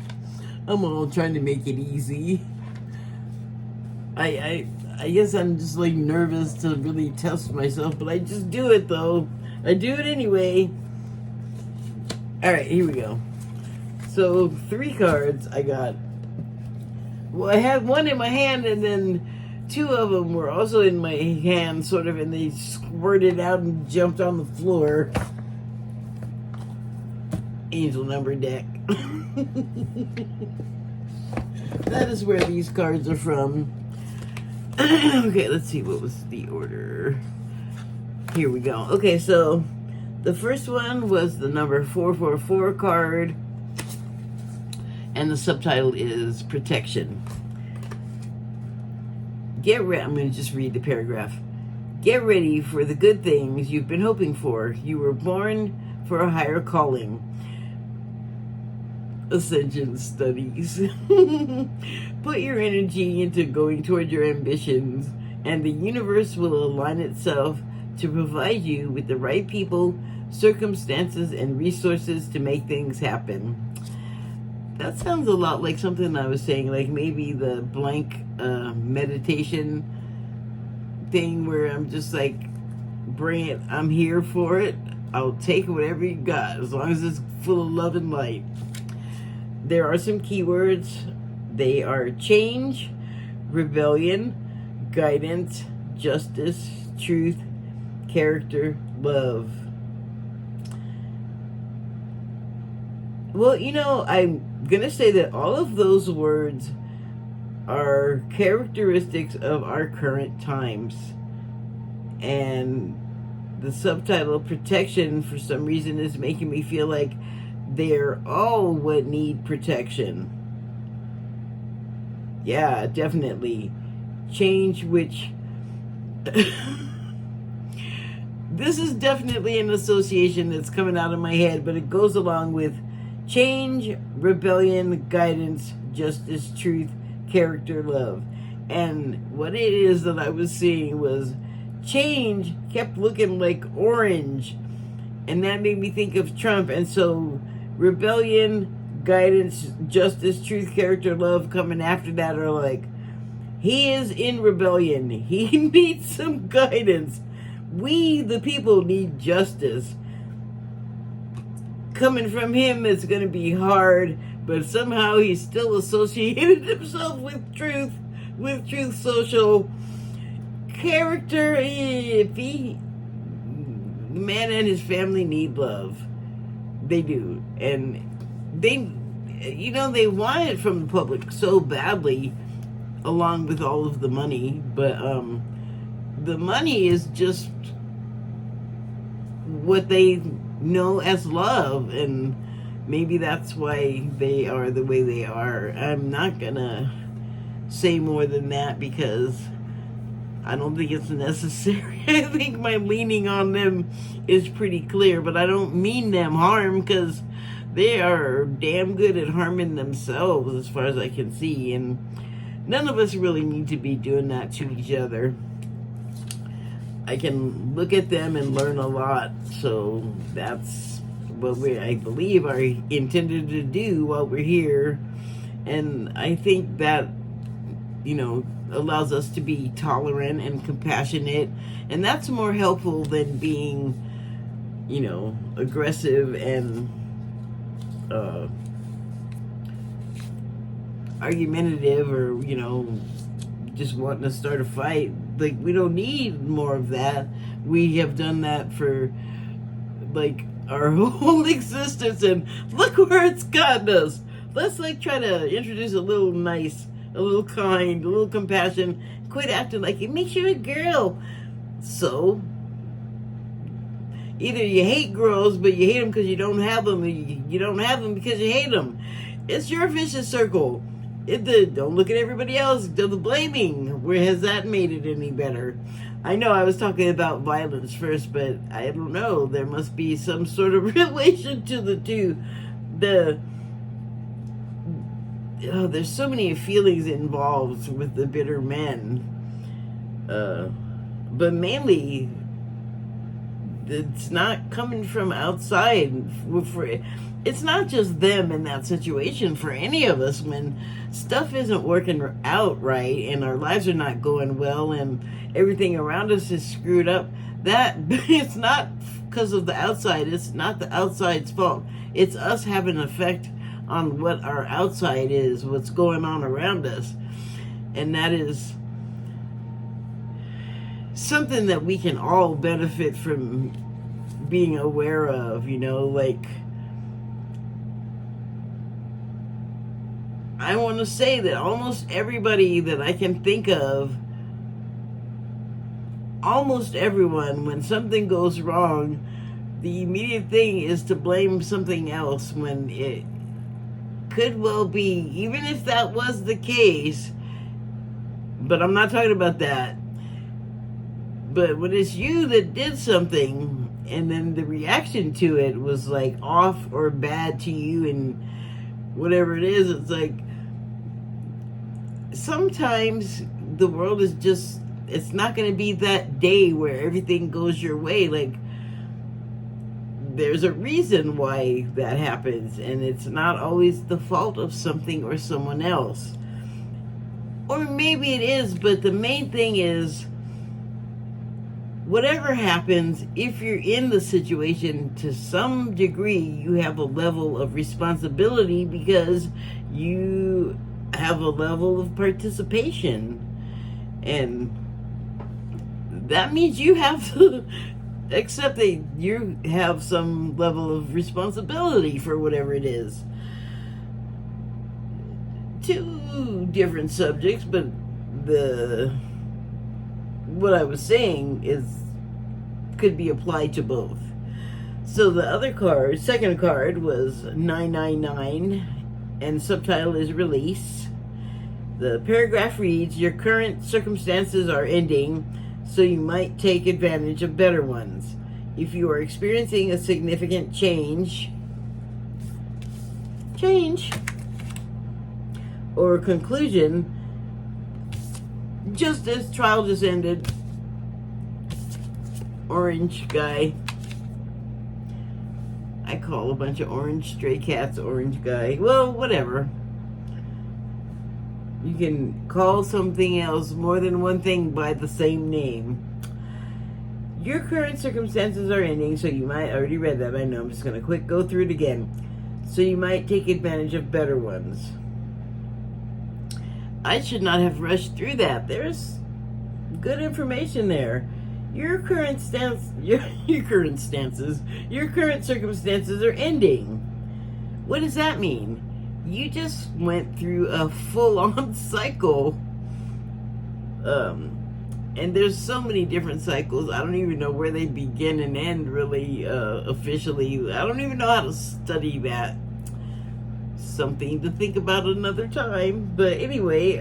I'm all trying to make it easy. I guess I'm just like nervous to really test myself, but I just do it though. I do it anyway. Alright, here we go. So 3 cards I got. Well, I had one in my hand, and then 2 of them were also in my hand, sort of, and they squirted out and jumped on the floor. Angel number deck. That is where these cards are from. Okay, let's see, what was the order? Here we go. Okay, so the first one was the number 444 card, and the subtitle is Protection. I'm going to just read the paragraph. Get ready for the good things you've been hoping for. You were born for a higher calling. Ascension studies. Put your energy into going toward your ambitions, and the universe will align itself to provide you with the right people, circumstances, and resources to make things happen. That sounds a lot like something I was saying, like maybe the blank meditation thing, where I'm just like, bring it, I'm here for it, I'll take whatever you got, as long as it's full of love and light. There are some keywords. They are change, rebellion, guidance, justice, truth, character, love. Well, you know, I'm going to say that all of those words are characteristics of our current times. And the subtitle, Protection, for some reason is making me feel like they're all what need protection. Yeah, definitely. Change, which... This is definitely an association that's coming out of my head, but it goes along with change, rebellion, guidance, justice, truth, character, love. And what it is that I was seeing was change kept looking like orange, and that made me think of Trump. And so rebellion, guidance, justice, truth, character, love coming after that are like, he is in rebellion, he needs some guidance, we the people need justice. coming from him, it's going to be hard, but somehow he still associated himself with Truth Social. Character, if the man and his family need love. They do. And they want it from the public so badly, along with all of the money, but the money is just what they know as love, and maybe that's why they are the way they are. I'm not gonna say more than that because I don't think it's necessary. I think my leaning on them is pretty clear, but I don't mean them harm because they are damn good at harming themselves as far as I can see, and none of us really need to be doing that to each other. I can look at them and learn a lot, so that's what I believe are intended to do while we're here, and I think that, allows us to be tolerant and compassionate, and that's more helpful than being, aggressive and argumentative, or just wanting to start a fight. Like, we don't need more of that. We have done that for like our whole existence, and look where it's gotten us. Let's try to introduce a little nice, a little kind, a little compassion. Quit acting like it makes you a girl. So either you hate girls, but you hate them because you don't have them, or you don't have them because you hate them. It's your vicious circle. Don't look at everybody else. Do the blaming. Where has that made it any better? I know I was talking about violence first, but I don't know. There must be some sort of relation to the two. There's so many feelings involved with the bitter men. But mainly, it's not coming from outside. It's not just them in that situation. For any of us, when stuff isn't working out right and our lives are not going well and everything around us is screwed up, that it's not because of the outside. It's not the outside's fault. It's us having an effect on what our outside is, what's going on around us. And that is something that we can all benefit from being aware of, I want to say that almost everybody that I can think of, almost everyone, when something goes wrong, the immediate thing is to blame something else, when it could well be, even if that was the case, but I'm not talking about that. But when it's you that did something, and then the reaction to it was off or bad to you, and whatever it is, it's sometimes the world is just, it's not going to be that day where everything goes your way. There's a reason why that happens, and it's not always the fault of something or someone else. Or maybe it is, but the main thing is, whatever happens, if you're in the situation, to some degree, you have a level of responsibility because you have a level of participation. And that means you have to accept that you have some level of responsibility for whatever it is. Two different subjects, but what I was saying could be applied to both. So the other card, second card, was 999, and subtitle is Release. The paragraph reads, your current circumstances are ending, so you might take advantage of better ones. If you are experiencing a significant change, or conclusion, just as trial just ended, orange guy. I call a bunch of orange stray cats orange guy. Well, whatever. You can call something else more than one thing by the same name. Your current circumstances are ending, so you might already read that. I know. I'm just going to quick go through it again. So you might take advantage of better ones. I should not have rushed through that. There's good information there. Your current current circumstances are ending. What does that mean? You just went through a full-on cycle. And there's so many different cycles. I don't even know where they begin and end, really, officially. I don't even know how to study that. Something to think about another time. But anyway,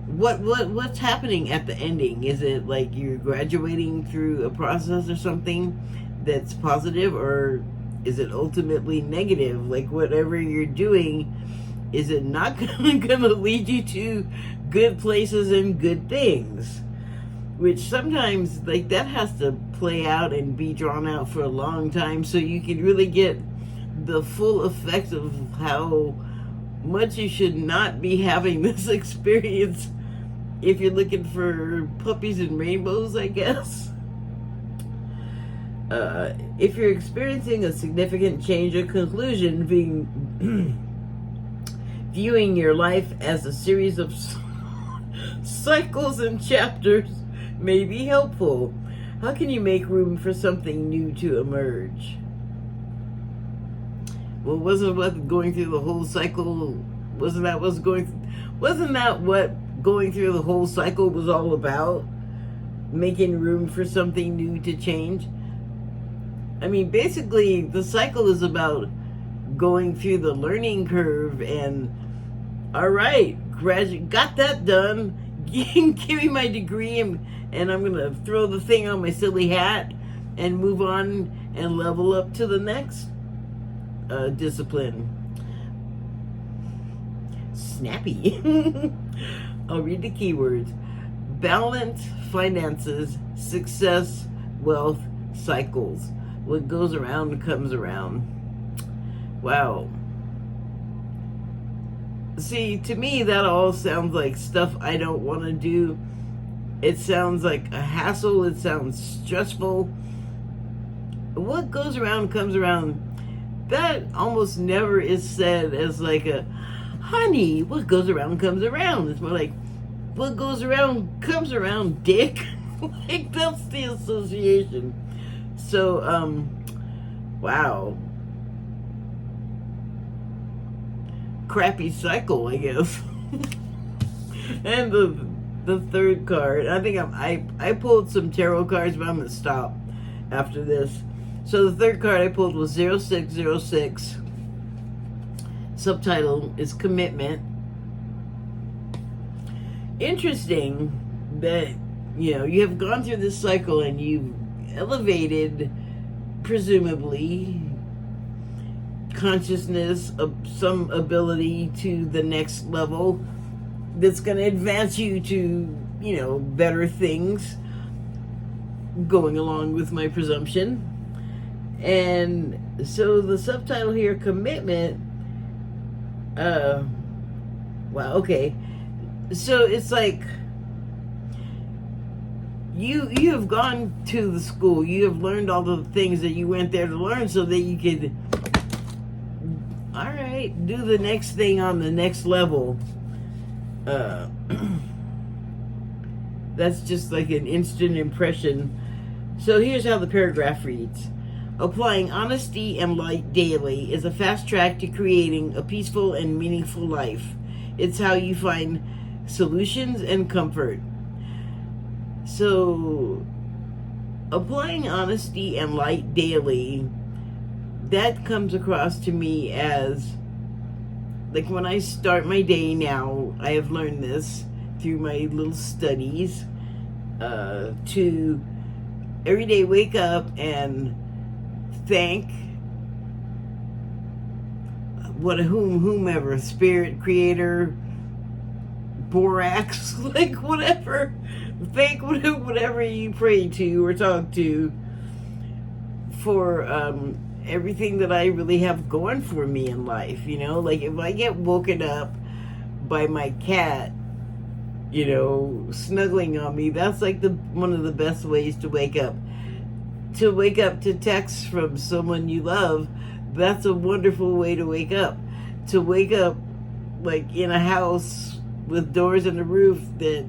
what's happening at the ending? Is it like you're graduating through a process or something that's positive, or is it ultimately negative? Like whatever you're doing, is it not gonna lead you to good places and good things? Which sometimes, like, that has to play out and be drawn out for a long time so you can really get the full effect of how much you should not be having this experience if you're looking for puppies and rainbows, I guess. If you're experiencing a significant change or conclusion, viewing your life as a series of cycles and chapters may be helpful. How can you make room for something new to emerge? Well, wasn't what going through the whole cycle, wasn't that what going through the whole cycle was all about? Making room for something new to change? I mean, basically, the cycle is about going through the learning curve and, all right, got that done. Give me my degree, and I'm going to throw the thing on my silly hat and move on and level up to the next discipline. Snappy. I'll read the keywords. Balance, finances, success, wealth, cycles. What goes around comes around. Wow. See, to me, that all sounds like stuff I don't want to do. It sounds like a hassle. It sounds stressful. What goes around comes around. That almost never is said as like a, honey, what goes around comes around. It's more like, what goes around comes around, dick. Like, that's the association. So, wow. Crappy cycle, I guess. And the third card, I think I pulled some tarot cards, but I'm gonna stop after this. So the third card I pulled was 0606. Subtitle is Commitment. Interesting that, you know, you have gone through this cycle and you've elevated, presumably, consciousness of some ability to the next level that's going to advance you to, you know, better things, going along with my presumption. And so the subtitle here, Commitment, wow, okay. So it's like you have gone to the school, you have learned all the things that you went there to learn so that you could, all right, do the next thing on the next level. That's just like an instant impression. So here's how the paragraph reads. Applying honesty and light daily is a fast track to creating a peaceful and meaningful life. It's how you find solutions and comfort. So, applying honesty and light daily, that comes across to me as, like, when I start my day now, I have learned this through my little studies, to every day wake up and thank whomever, spirit, creator, borax, like whatever, thank whatever you pray to or talk to for everything that I really have going for me in life. You know, like if I get woken up by my cat snuggling on me. That's like one of the best ways to wake up. To wake up to texts from someone you love, that's a wonderful way to wake up. To wake up like in a house with doors and a roof that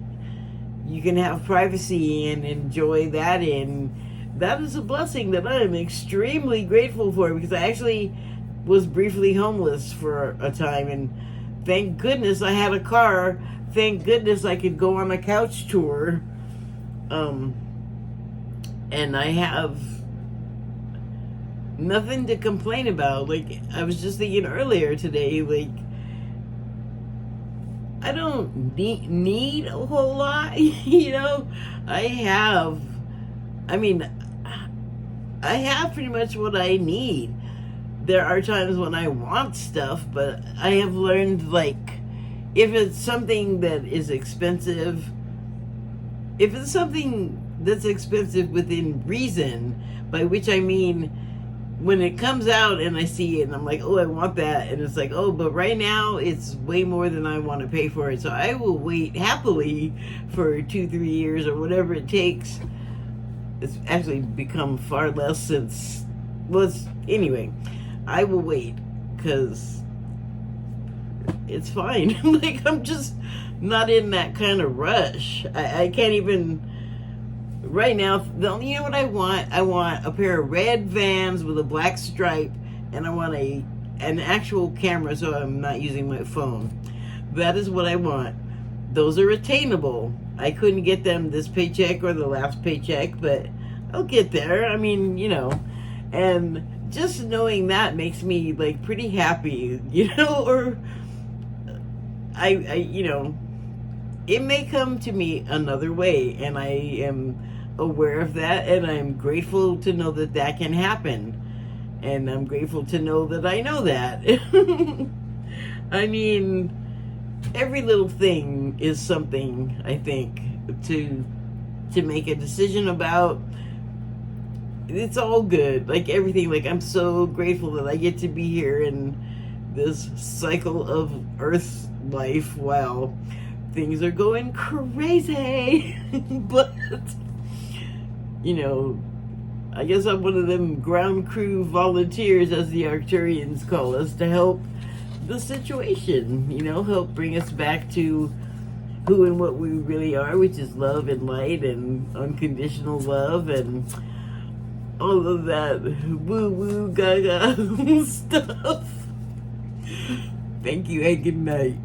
you can have privacy and enjoy that in, that is a blessing that I am extremely grateful for, because I actually was briefly homeless for a time, and thank goodness I had a car. Thank goodness I could go on a couch tour. And I have nothing to complain about. Like, I was just thinking earlier today, like, I don't need a whole lot, I have pretty much what I need. There are times when I want stuff, but I have learned, like, if it's something that is expensive, if it's something that's expensive within reason, by which I mean when it comes out and I see it and I'm like, oh, I want that, and it's like, oh, but right now it's way more than I want to pay for it, so I will wait happily for 2-3 years or whatever it takes. It's actually become far less since, anyway, I will wait, because it's fine. Like, I'm just not in that kind of rush. I can't even, right now, you know what I want? I want a pair of red Vans with a black stripe, and I want an actual camera so I'm not using my phone. That is what I want. Those are attainable. I couldn't get them this paycheck or the last paycheck, but I'll get there. I mean, and just knowing that makes me, like, pretty happy, or it may come to me another way, and I am aware of that, and I'm grateful to know that that can happen, and I'm grateful to know that I know that. I mean, every little thing is something, I think, to make a decision about. It's all good, like everything. Like, I'm so grateful that I get to be here in this cycle of Earth life while things are going crazy. But I guess I'm one of them ground crew volunteers, as the Arcturians call us, to help the situation, help bring us back to who and what we really are, which is love and light and unconditional love and all of that woo-woo gaga stuff. Thank you and good night.